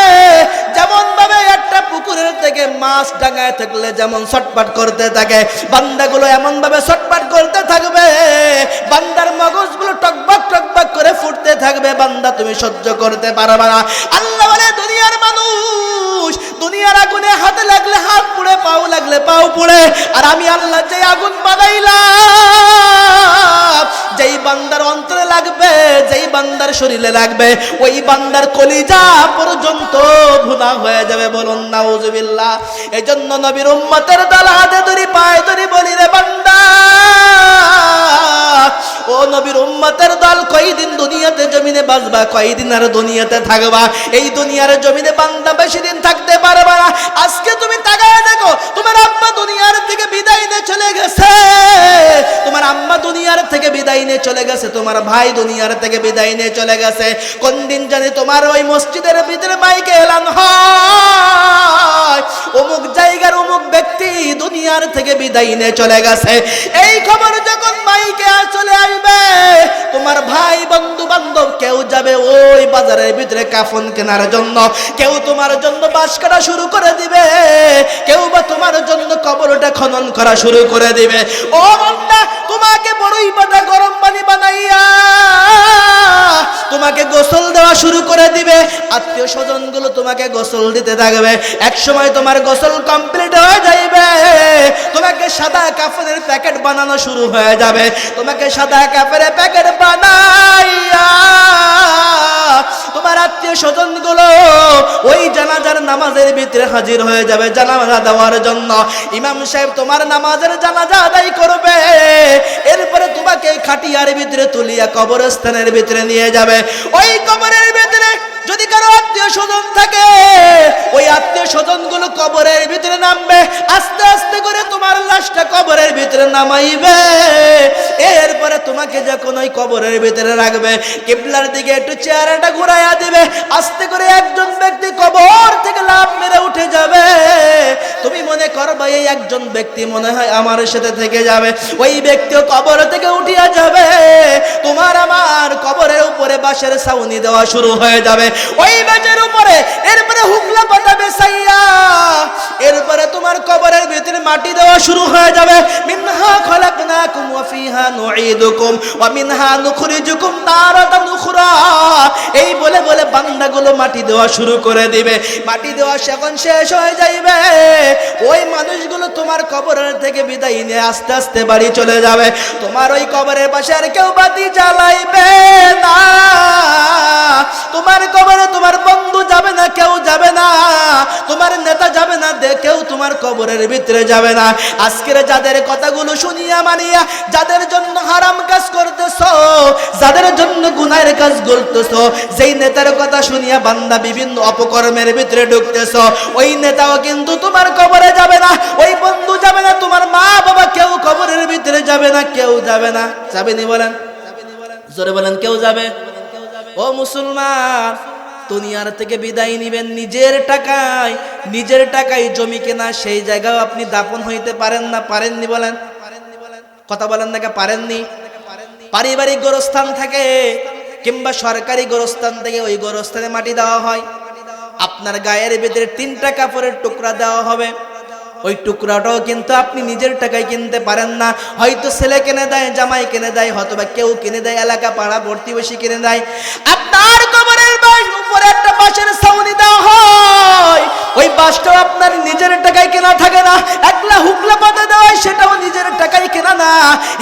যেমন ভাবে একটা পুকুরের থেকে মাছ ডাঙায় থাকলে যেমন ছটফট করতে থাকে, বান্দাগুলো এমন ভাবে ছটফট করতে থাকবে, বান্দার মগজগুলো টকবক টকবক করে ফুটতে থাকবে, বান্দা তুমি সহ্য করতে পারবে না। আল্লাহ বলে, দুনিয়ার মানুষ, দুনিয়ার আগুনে হাতে লাগলে হাত পুড়ে, পাও লাগলে পাও পুড়ে, আর আমি আল্লাহ যে আগুন বানাইলাম, যেই বান্দার অন্তরে লাগবে, যেই বান্দার শরীরে লাগবে, ওই বান্দার কলিজা পর্যন্ত ভুনা হয়ে যাবে। বলুন নাউজুবিল্লাহ। এজন্য নবীর উম্মতের দল হাতে ধরি, পায়ে ধরি, বলি রে বান্দা, ও নবীর উম্মতের দল, কয়দিন দুনিয়াতে জমিনে বাঁচবা, কয়দিন আর দুনিয়াতে থাকবা? এই দুনিয়ার জমিনে বান্দা বেশি দিন থাকতে পারবে না। আজকে তুমি তাকায় দেখো, তোমার আব্বা দুনিয়ার থেকে বিদায় নিয়ে চলে গেছে, তোমার আম্মা দুনিয়ার থেকে বিদায় নিয়ে চলে গেছে, তোমার ভাই দুনিয়ার থেকে বিদায় নিয়ে চলে গেছে। কোন দিন জানি তোমার ওই মসজিদের ভিতরে মাইকে এলান হয়, অমুক জায়গার অমুক ব্যক্তি দুনিয়ার থেকে বিদায় নিয়ে চলে গেছে। এই খবর যখন মাইকে চলে আসবে, তোমার ভাই বন্ধু বান্ধব কেউ যাবে ওই বাজারের ভিতরে কাফন কেনার জন্য, কেউ তোমার জন্য বাঁশ কাটা শুরু করে দিবে, কেউ বা তোমার জন্য কবরটা খনন করা শুরু করে দিবে। ও বান্দা, তোমাকে বড়ই পাতা গরম পানি বানাইয়া তোমাকে গোসল দেওয়া শুরু করে দিবে, আত্মীয় স্বজন গুলো তোমাকে গোসল দিতে থাকবে। এক সময় তোমার গোসল কমপ্লিট হয়ে যাইবে, তোমাকে সাদা কাফনের প্যাকেট বানানো শুরু হয়ে যাবে। তোমাকে সাদা কাপড়ের প্যাকেট বানাইয়া তোমার আত্মীয় স্বজন গুলো ওই জানাজার নামাজের ভিতরে হাজির হয়ে যাবে জানাজা দেওয়ার জন্য। ইমাম সাহেব তোমার নামাজের জানাজা আদায় করবে, এরপরে তোমাকে খাটিয়ার ভিতরে তুলিয়া কবরস্থানের ভিতরে নিয়ে যাবে। ওই কবরের ভিতরে যদি কারো আত্মীয় স্বজন থাকে, ওই আত্মীয় স্বজন গুলো কবরের ভিতরে নামবে, আস্তে আস্তে করে তোমার লাশটা কবরের ভিতরে নামাইবে। এরপরে তোমাকে যখন ওই কবরের ভিতরে রাখবে, কিবলার দিকে একটু চেহারাটা ঘুরাইয়া দিবে, আস্তে করে একজন ব্যক্তি কবর থেকে লাফ মেরে উঠে যাবে। তুমি মনে করবে এই একজন ব্যক্তি মনে হয় আমার সাথে থেকে যাবে, ওই ব্যক্তিও কবর থেকে উঠিয়া যাবে। তোমার আমার কবরের উপরে বাঁশের ছাউনি দেওয়া শুরু হয়ে যাবে, ওই বাঁশের উপরে এরপরে হুকলা পাতা বেছাইয়া এরপরে তোমার কবরের ভিতরে মাটি দেওয়া শুরু হয়ে যাবে। মিনহা খলাকনাকুম ওয়া ফিহা নুঈদুকুম ওয়া মিনহা নুখরিজুকুম তারাতান উখরা। এই বলে বলে বান্দাগুলো মাটি দেওয়া শুরু করে দিবে। মাটি দেওয়া যখন শেষ হয়ে যাইবে, ওই মানুষগুলো তোমার কবরের থেকে বিদায় নিয়ে আস্তে আস্তে বাড়ি চলে যাবে। তোমার ওই কবরের পাশে আর কেউ বাতি জ্বালাইবে না। তোমার কবরে তোমার বন্ধু যাবে না, কেউ যাবে না, তোমার নেতা যাবে না, কেউ তোমার কবরের ভিতরে যাবে না। আজকের যাদের কথাগুলো শুনিয়া মানিয়া যাদের জন্য হারাম কাজ করতেছো, যাদের জন্য গুনাহের কাজ করতেছো, যেই নেতার কথা শুনিয়া বান্দা বিভিন্ন অপকর্মের ভিতরে ঢুকতেছো, ওই নেতাও কিন্তু তোমার কবরে যাবে না, ওই বন্ধু যাবে না, তোমার মা বাবা কেউ কবরের ভিতরে যাবে না, কেউ যাবে না। যাবেনি বলেন? জোরে বলেন, কেউ যাবে? ও মুসলমান, দুনিয়ার থেকে বিদায় নিবেন নিজের টাকায়, নিজের টাকায় জমি কেনা, সেই জায়গাও আপনি দাপন হইতে পারেন না। পারেননি? বলেন, কথা বলেন না, পারেননি? পারিবারিক গোরস্থান থাকে কিংবা সরকারি গোরস্থান থেকে ওই গোরস্থানে মাটি দেওয়া হয়, আপনার গায়ের ভিতরে 3টা কাপড়ের টুকরা দেওয়া হবে, ওই টুকরাটাও কিন্তু আপনি নিজের টাকায় কিনতে পারেন না। হয়তো ছেলে কিনে দেয়, জামাই কিনে দেয়, হয়তোবা কেউ কিনে দেয়, এলাকা পাড়া প্রতিবেশী কিনে দেয়। আপনার কবরের উপরে একটা বাঁশের ছাউনি দেওয়া হয়, ওই বাঁশটাও আপনার নিজের টাকায় কেনা থাকে না। একলা হুকলা পাতা দেওয়া হয়, সেটাও নিজের টাকায় কেনা না।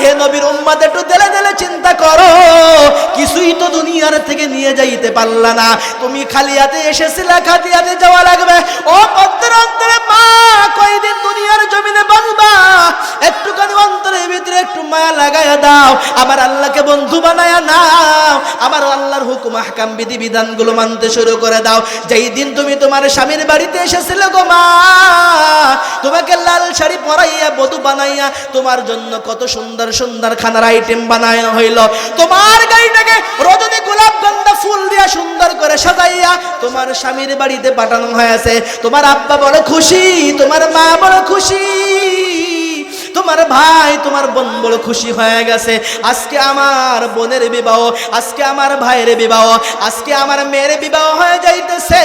হে নবীর উম্মত, একটু দেলে দেলে চিন্তা করো, কিছুই তো দুনিয়ার থেকে নিয়ে যাইতে পারলা না। তুমি খালি হাতে এসেছিলে, খালি হাতে যাওয়া লাগবে। ও পদ্মের অন্তরে মা, কয়দিন দুনিয়ার জমিনে বাঁচবা? একটুখানি অন্তরের ভিতরে একটু মায়া লাগায়া দাও, আমার আল্লাহকে বন্ধু বানায়া নাও, আমার আল্লাহর হুকুম আহকাম বিধি বিধানগুলো মানতে শুরু করে দাও। যেই দিন তুমি তোমার স্বামীর বাড়িতে এসেছিলে গো মা, তোমাকে লাল শাড়ি পরাইয়া বধূ বানাইয়া তোমার জন্য কত সুন্দর সুন্দর খানার আইটেম বানানো হইল, তোমার গাড়িটাকে রজনী গোলাপ গন্ধা ফুল দিয়া সুন্দর করে সাজাইয়া তোমার স্বামীর বাড়িতে পাঠানো হয়েছে। তোমার আব্বা বড় খুশি, তোমার মা বড় খুশি, তোমার ভাই তোমার বোন বড় খুশি হয়ে গেছে। আজকে আমার বোনের বিবাহ, আজকে আমার ভাইয়ের বিবাহ, আজকে আমার মেয়ের বিবাহ হয়ে যাইতেছে।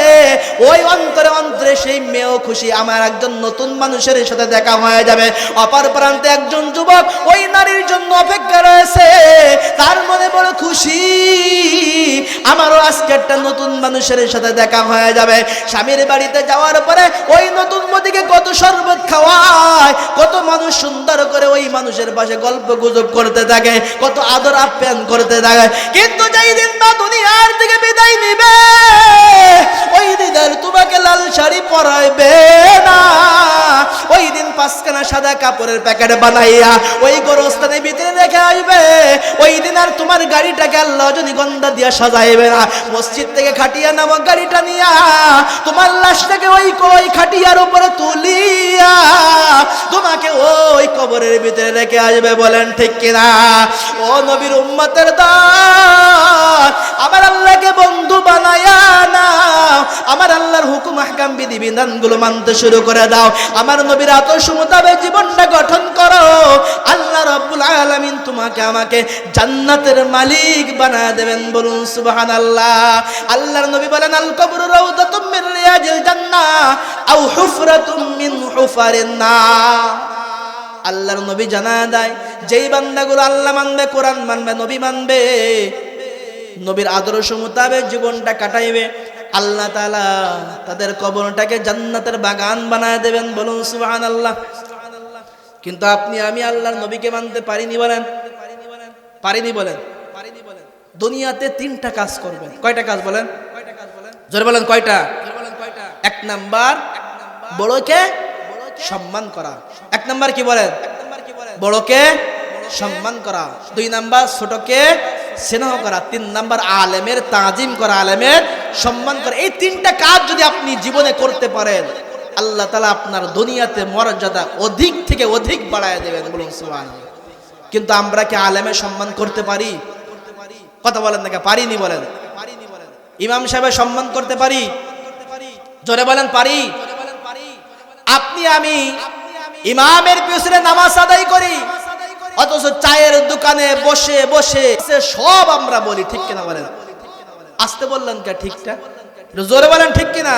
ওই অন্তরে অন্তরে সেই মেয়েও খুশি, আমার একজন নতুন মানুষের সাথে দেখা হয়ে যাবে। অপর প্রান্তে একজন যুবক ওই নারীর জন্য অপেক্ষা রয়েছে, তার মনে বড় খুশি, আমারও আজকে একটা নতুন মানুষের সাথে দেখা হয়ে যাবে। স্বামীর বাড়িতে যাওয়ার পরে ওই নতুন বধূকে কত শরবত খাওয়ায়, কত মানুষ সুন্দর করে ওই মানুষের পাশে গল্প গুজব করতে থাকে, কত আদর আপ্যায়ন করতে থাকে। কিন্তু যেই দিন না দুনিয়ার থেকে বিদায় নিবে, ওই দিন আর তোমাকে লাল শাড়ি পরাইবে না। ওই দিন 5খানা সাদা কাপড়ের প্যাকেট বানাইয়া ওই গোরস্থানের ভিতরে রেখে আসবে। ওই দিন আর তোমার গাড়িটাকে আল্লাহ রজনীগন্ধা দিয়া সাজাইবে না। মসজিদ থেকে খাটিয়া নামক গাড়িটা নিয়া তোমার লাশটাকে ওই খাটিয়ার উপরে তুলিয়া তোমাকে ওই কবরের ভিতরে রেখে আসবে। বলেন ঠিক কিনা? ও নবীর উম্মতের দল, আমার আল্লাহকে বন্ধু বানায়া না, আমার আল্লাহর হুকুম আহকাম বিধিবিধানগুলো মানতে শুরু করে দাও, আমার নবীর আদর্শ মোতাবেক জীবনটা গঠন করো, আল্লাহ রাব্বুল আলামিন তোমাকে আমাকে জান্নাতের মালিক বানায় দেবেন। বলুন সুবহানাল্লাহ। আল্লাহর নবী বলেন, আল কবরু রাউদাতুম মিন রিয়াজিল জান্নাহ আও হুফরাতুম মিন হুফারিন নার। আল্লাহর নবী জানায় দেয়, যেই বান্দাগুলো আল্লাহ মানবে, কোরআন মানবে, নবী মানবে, নবীর আদর্শ মোতাবেক জীবনটা কাটাইবে, আল্লাহ তাআলা তাদের কবরটাকে জান্নাতের বাগান বানায় দেবেন। বলুন সুবহানাল্লাহ। কিন্তু আপনি আমি আল্লাহর নবীকে মানতে পারিনি, বলেন পারিনি, বলেন দুনিয়াতে তিনটা কাজ করবেন। কয়টা কাজ বলেন? জোরে বলেন কয়টা? এক নাম্বার, বড়কে সম্মান করা। এক নাম্বার কি বলেন? বড়কে সম্মান করা। দুই নাম্বার, ছোটকে স্নেহ করা। তিন নাম্বার, আলেমের তাজিম করা, আলেমের সম্মান করা। এই তিনটা কাজ যদি আপনি জীবনে করতে পারেন, আল্লাহ তাআলা আপনার দুনিয়াতে মর্যাদা অধিক থেকে অধিক বাড়ায় দেবেন। বলুন সুবহানাল্লাহ। কিন্তু আমরা কি আলেমের সম্মান করতে পারি? কথা বলেন না, পারিনি বলেন। ইমাম সাহেবের সম্মান করতে পারি? জোরে বলেন পারি। আপনি আমি ইমামের পিছনে নামাজ আদায় করি, অথচ চায়ের দোকানে বসে বসে সব আমরা বলি, ঠিক কিনা বলেন? আসতে বললেন কে? ঠিকটা জোরে বলেন, ঠিক কিনা?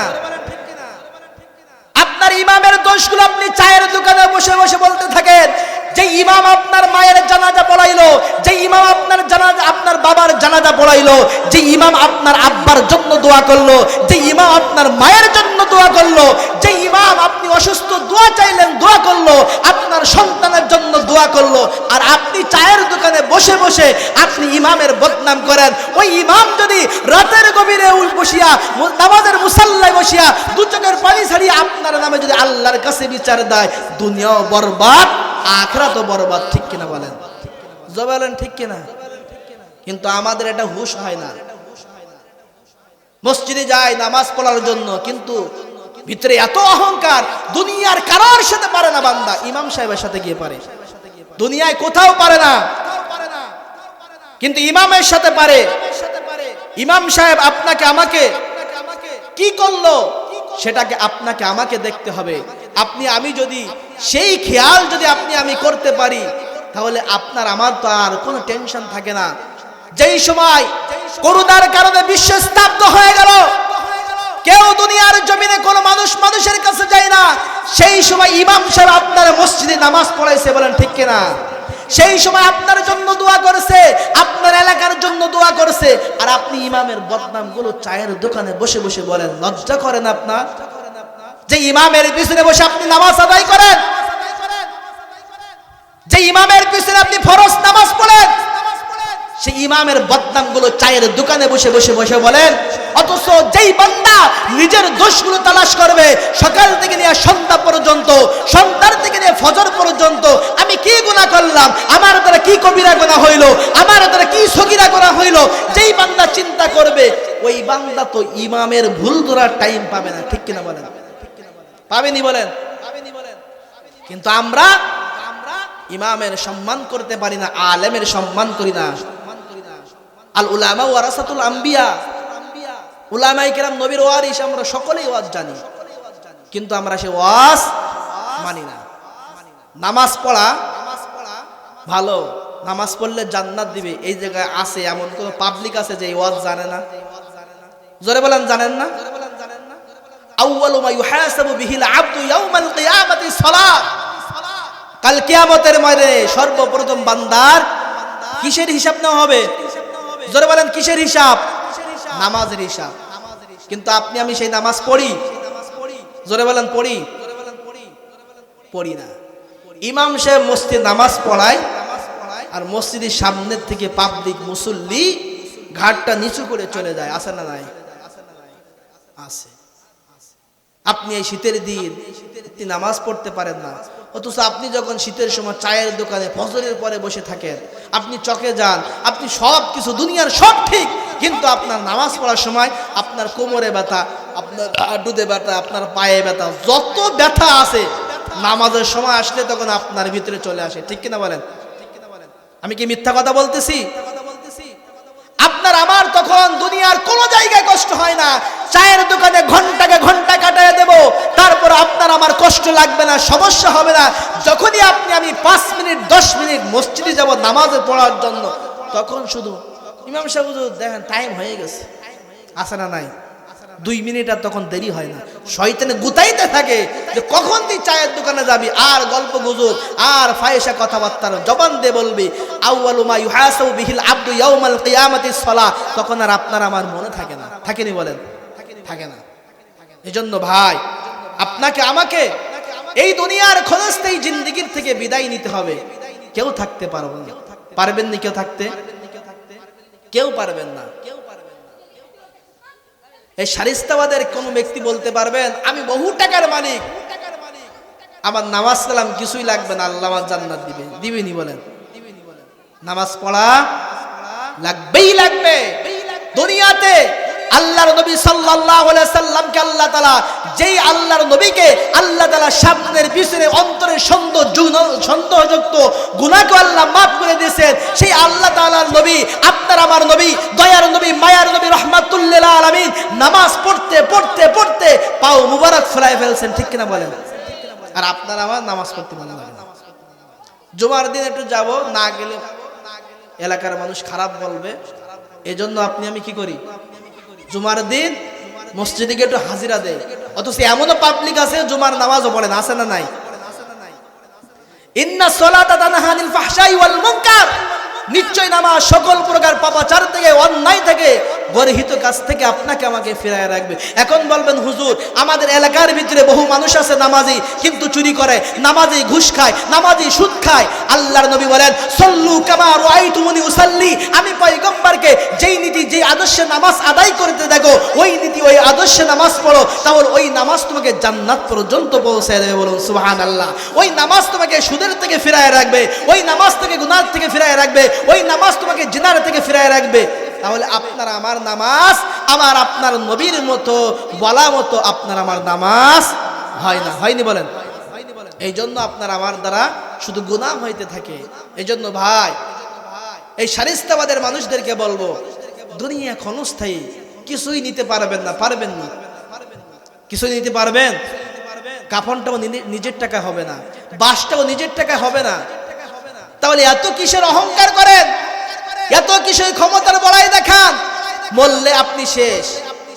আপনার ইমামের দোষগুলো আপনি চায়ের দোকানে বসে বসে বলতে থাকেন। যে ইমাম আপনার মায়ের জানাজা পড়াইলো, যে ইমাম আপনার জানাজা, আপনার বাবার জানাজা পড়াইলো, যে ইমাম আপনার আব্বার জন্য দোয়া করলো, যে ইমাম আপনার মায়ের জন্য দোয়া করলো, যে ইমাম আপনি অসুস্থ দোয়া চাইলেন দোয়া করলো, আপনার সন্তানের জন্য দোয়া করলো, আর আপনি চায়ের দোকানে বসে বসে আপনি ইমামের বদনাম করেন। ওই ইমাম যদি রাতের গভীরে বসিয়া নামাজের মুসাল্লায় বসিয়া দু চোখের পানি ছাড়িয়ে আপনার নামে যদি আল্লাহর কাছে বিচার দেয়, দুনিয়াও বরবাদ, আখিরাতও বরবাদ। ঠিক কিনা বলেন? বলেন ঠিক কিনা? কিন্তু আমাদের এটা হুঁশ হয় না। মসজিদে যায় নামাজ পড়ার জন্য, কিন্তু ভিতরে এত অহংকার, দুনিয়ার কারোর সাথে পারে না বান্দা, ইমাম সাহেবের সাথে গিয়ে পারে। দুনিয়ায় কোথাও পারে না, কিন্তু ইমামের সাথে পারে। ইমাম সাহেব আপনাকে আমাকে কি করলো সেটাকে আপনাকে আমাকে দেখতে হবে। আপনি আমি যদি সেই খেয়াল যদি আপনি আমি করতে পারি, তাহলে আপনার আমার তো আর কোনো টেনশন থাকে না। যেই সময় করুণার কারণে বিশ্ব স্তব্ধ হয়ে গেল, কেউ দুনিয়ার জমিনে কোনো মানুষ মানুষের কাছে যায় না, সেই সময় ইমাম সাহেব আপনার মসজিদে নামাজ পড়াইছে। বলেন ঠিক কিনা? সেই সময় আপনার জন্য দোয়া করেছে, আপনার এলাকার জন্য দোয়া করেছে, আর আপনি ইমামের বদনাম গুলো চায়ের দোকানে বসে বসে বলেন। লজ্জা করেন আপনার? যে ইমামের পিছনে বসে আপনি নামাজ আদায় করেন, যে ইমামের পিছনে আপনি ফরজ নামাজ পড়েন, সেই ইমামের বদনাম গুলো চায়ের দোকানে বসে বসে বসে বলেন। অথচ যেই বান্দা নিজের দোষগুলো তালাশ করবে, সকাল থেকে নিয়ে সন্ধ্যা পর্যন্ত, সন্ধ্যার থেকে নিয়ে ফজর পর্যন্ত, আমি কি গুনাহ করলাম, আমার দ্বারা কি কবিরা গুনাহ হইলো, আমার দ্বারা কি সগীরা গুনাহ হইলো, যেই বান্দা চিন্তা করবে, ওই বান্দা তো ইমামের ভুল ধরার টাইম পাবে না। ঠিক কিনা বলেন? পাবেনি বলেন? কিন্তু আমরা ইমামের সম্মান করতে পারি না, আলেমের সম্মান করি না। আল উলামা ওয়ারাসাতুল আম্বিয়া, উলামায়ে কেরাম নবীর ওয়ারিস, আমরা সকলেই ওয়াজ জানি, কিন্তু আমরা সে ওয়াজ মানি না। নামাজ পড়া ভালো, নামাজ পড়লে জান্নাত দিবে, এই জায়গায় আছে এমন কোন পাবলিক আছে যে এই ওয়াজ জানে না? জোরে বলেন, জানেন না? আউয়ালু মা ইউহাসাবু বিহিল আবদু ইয়াউমাল কিয়ামাতি সালাত। কাল কিয়ামতের ময়দানে সর্বপ্রথম বান্দার কিসের হিসাব নেওয়া হবে? জোরে বলেন কিসের হিসাব? নামাজের হিসাব। কিন্তু আপনি আমি সেই নামাজ পড়ি? জোরে বলেন পড়ি? পড়ি না। ইমাম সাহেব মসজিদে নামাজ পড়ায়, আর মসজিদের সামনের থেকে পাবলিক মুসল্লি ঘাটটা নিচু করে চলে যায়। আছে না নাই? আছে। আপনি এই শীতের দিন নামাজ পড়তে পারেন না, অথচ আপনি যখন শীতের সময় চায়ের দোকানে ফজরের পরে বসে থাকেন, আপনি চকে যান, আপনি সব কিছু দুনিয়ার সব ঠিক, কিন্তু আপনার নামাজ পড়ার সময় আপনার কোমরে ব্যথা, আপনার হাঁটুতে ব্যথা, আপনার পায়ে ব্যথা, যত ব্যথা আছে নামাজের সময় আসলে তখন আপনার ভিতরে চলে আসে। ঠিক কিনা বলেন? আমি কি মিথ্যা কথা বলতেছি? আপনার আমার তখন দুনিয়ার কোনো জায়গায় কষ্ট হয় না। চায়ের দোকানে ঘন্টাকে ঘন্টা কাটায় দেব, তারপর আপনার আমার কষ্ট লাগবে না, সমস্যা হবে না। যখনই আপনি আমি 5 মিনিট 10 মিনিট মসজিদে যাব নামাজে পড়ার জন্য, তখন শুধু ইমাম সাহেব হুজুর দেখেন টাইম হয়ে গেছে, আসে না নাই 2 মিনিট আর তখন দেরি হয় না। শয়তানে গুতাইতে থাকে যে কখন তুই চায়ের দোকানে যাবি, আর গল্প গুজব আর ফায়সা কথাবার্তার জবান দিয়ে বলবি। আউয়ালু মা ইউহাসাবু বিহিল আবদু ইয়াউমাল কিয়ামাতিস সালাহ, তখন আর আপনার আমার মনে থাকে না, থাকেনি বলেন? থাকে না। এজন্য ভাই আপনাকে আমাকে এই দুনিয়ার ক্ষণস্থায়ী জিন্দেগির থেকে বিদায় নিতে হবে। কেউ থাকতে পারবে না, পারবেন না কেউ থাকতে? কেউ পারবেন না। এই শারিস্তাবাদের কোন ব্যক্তি বলতে পারবেন আমি বহু টাকার মালিক, আমার নামাজ কালাম কিছুই লাগবে না, আল্লাহ আমার জান্নাত দিবে? দিবেনি বলেন? নামাজ পড়া লাগবেই লাগবে। দুনিয়াতে আল্লাহর নবী সাল্লাল্লাহু আলাইহি সাল্লামকে আল্লাহ তাআলা, যেই আল্লাহর নবীকে আল্লাহ তাআলা সামনের পিছনে অন্তরের সন্দেহযুক্ত গুনাহকে আল্লাহ মাফ করে দিয়েছেন, সেই আল্লাহ তাআলার নবী, আপনার আমার নবী, দয়ার নবী, মায়ার নবী, রাহমাতুল লিল আলামিন, নামাজ পড়তে পড়তে পড়তে পাও মুবারক ফুলায় ফেলছেন, ঠিক কিনা বলেন? আর আপনার আমার নামাজ পড়তে মনে লাগে না। জুমার দিন একটু যাব, না গেলে এলাকার মানুষ খারাপ বলবে, এজন্য আপনি আমি কি করি, জুমার দিন মসজিদে গিয়ে একটু হাজিরা দেয়। অথচ এমনও পাবলিক আছে জুমার নামাজও পড়ে না, আছে না নাই? ইন্না সলাতা তানহা আনিল ফাহশাই ওয়াল মুনকার, নিশ্চয় নামাজ সকল প্রকার পাপাচার থেকে, অন্যায় থেকে, গর্হিত কাজ থেকে আপনাকে আমাকে ফিরায় রাখবে। এখন বলবেন হুজুর আমাদের এলাকার ভিতরে বহু মানুষ আছে নামাজি কিন্তু চুরি করে, নামাজি ঘুষ খায়, নামাজি সুদ খায়। আল্লাহর নবী বলেন সল্লু কামা রাআইতুমুনি উসাল্লি, আমি পয়গম্বরকে যেই নীতি যেই আদর্শে নামাজ আদায় করতে দেখো, ওই নীতি ওই আদর্শে নামাজ পড়ো, তাহলে ওই নামাজ তোমাকে জান্নাত পর্যন্ত পৌঁছে দেবে। বলুন সুবহানাল্লাহ। ওই নামাজ তোমাকে সুদের থেকে ফিরায় রাখবে, ওই নামাজ থেকে গুনাহ থেকে ফিরায় রাখবে, ওই নামাজ তোমাকে জিনার থেকে ফিরায় রাখবে। তাহলে আপনার আমার নামাজ আমার আপনার নবীর মতো বলা মতো আপনার আমার নামাজ হয় না, হয়নি বলেন? এই জন্য আপনার আমার দ্বারা শুধু গুনাহ হইতে থাকে। এই জন্য ভাই এই শারিস্তাবাদের মানুষদেরকে বলবো, দুনিয়া ক্ষণস্থায়ী, কিছুই নিতে পারবেন না, পারবেন না, কিছুই নিতে পারবেন? কাফনটাও নিজের টাকা হবে না, বাসটাও নিজের টাকা হবে না। তাহলে এত কিসের অহংকার করেন, এত কিসের ক্ষমতার বড়াই দেখান? মরলে আপনি শেষ।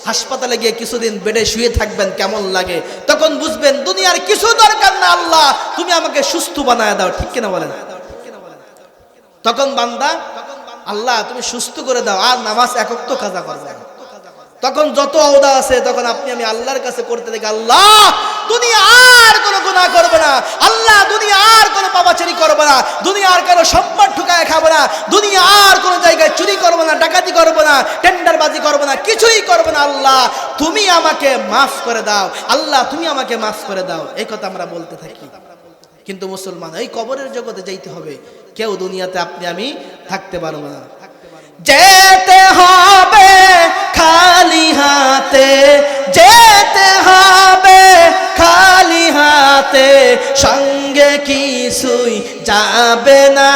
হাসপাতালে গিয়ে কিছুদিন বেডে শুয়ে থাকবেন, কেমন লাগে, তখন বুঝবেন দুনিয়ার কিছু দরকার না, আল্লাহ তুমি আমাকে সুস্থ বানায় দাও, ঠিক কিনা বলেন? তখন বান্দা আল্লাহ তুমি সুস্থ করে দাও, আর নামাজ একক কাজা করবে। তখন যত ওদা আছে তখন আপনি আমি আল্লাহর কাছে করতে দেখি, আল্লাহ দুনিয়া আর কোনো গুনাহ করবে না, আল্লাহ দুনিয়া আর কোনো পাপাচারি করবে না, দুনিয়া আর কোনো সম্পদ ঠুকায় খাবে না, দুনিয়া আর কোনো জায়গায় চুরি করবে না, ডাকাতি করবে না, টেন্ডারবাজি করবে না, কিছুই করবে না। আল্লাহ তুমি আমাকে মাফ করে দাও, আল্লাহ তুমি আমাকে মাফ করে দাও, এই কথা আমরা বলতে থাকি। কিন্তু মুসলমান এই কবরের জগতে যাইতে হবে, কেউ দুনিয়াতে আপনি আমি থাকতে পারবো না। যেতে হবে খালি হাতে, যেতে হবে খালি হাতে, সঙ্গে কিছুই যাবে না।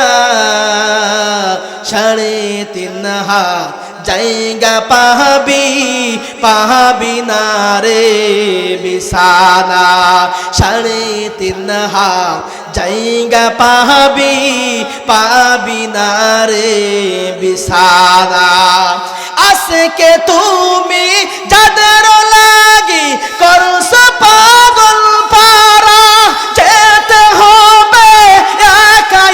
3.5 হাত জায়গা পাবি, পাবি না রে বিছানা। 3.5 হাত জায়গা পাবি, পাবি না রে বিছানা। আজকে তুমি যাদের লাগি করছো পাগল পারা, যেতে হবে একা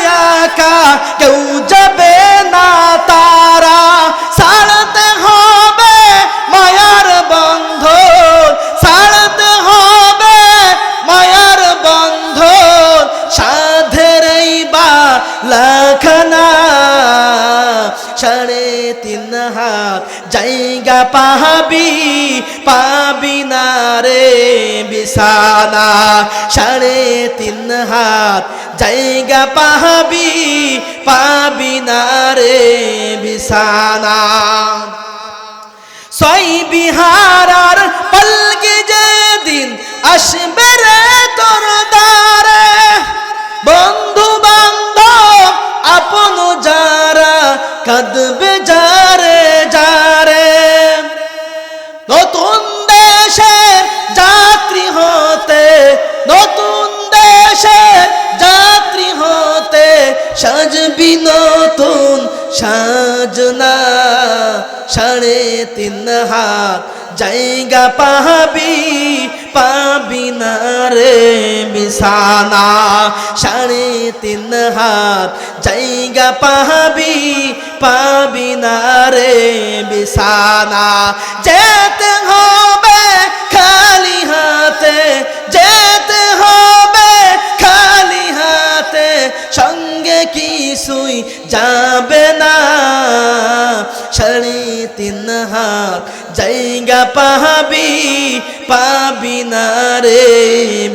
একা, কেউ যাবে না তারা। ছাড়তে হবে মায়ার বন্ধন, ছাড়তে হবে মায়ার বন্ধন, সাধের এই বালাখানা। 3.5 হাত জায়গা পাবি, পাবি না রে বিছানা। 3.5 হাত জায়গা পাবি, পাবি না রে বিছানা। 6 বিহারার পালকি যেদিন আসবে রে তোর দ্বারে, বন্ধু বান্ধব আপন যারা কাঁদবে যারে যারে। নতুন দেশের যাত্রী হতে, নতুন দেশের যাত্রী হতে সাজবি নতুন সাজনা। 3.5 হাত জায়গা পাবি, পাবি না রে বিছানা। 3.5 হাত জায়গা পাবি, পাবি না রে বিছানা। যেতে হবে খালি হাতে, যেতে হবে খালি হাতে, সঙ্গে কিছুই যাবে না। 3.5 হাত জায়গা পাবি, পাবি না রে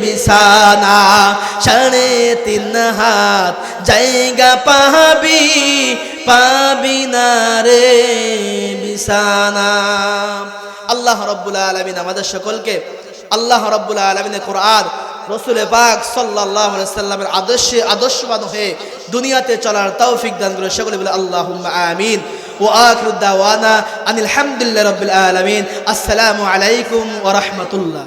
বিছানা। 3.5 হাত জায়গা পাবি, পাবি না রে বিছানা। আল্লাহ রাব্বুল আলামিন আমাদের সকলকে আল্লাহ রাব্বুল আলামিনের কোরআন, রাসূল পাক সাল্লাল্লাহু আলাইহি ওয়াসাল্লামের আদর্শবান হয়ে দুনিয়াতে চলার তৌফিক দান করে। সকলে বলে আল্লাহুম্মা আমিন। ওয়া আখিরু দাওয়ানা আনিল হামদুলিল্লাহি রাব্বিল আলামিন। আসসালামু আলাইকুম ওয়া রাহমাতুল্লাহ।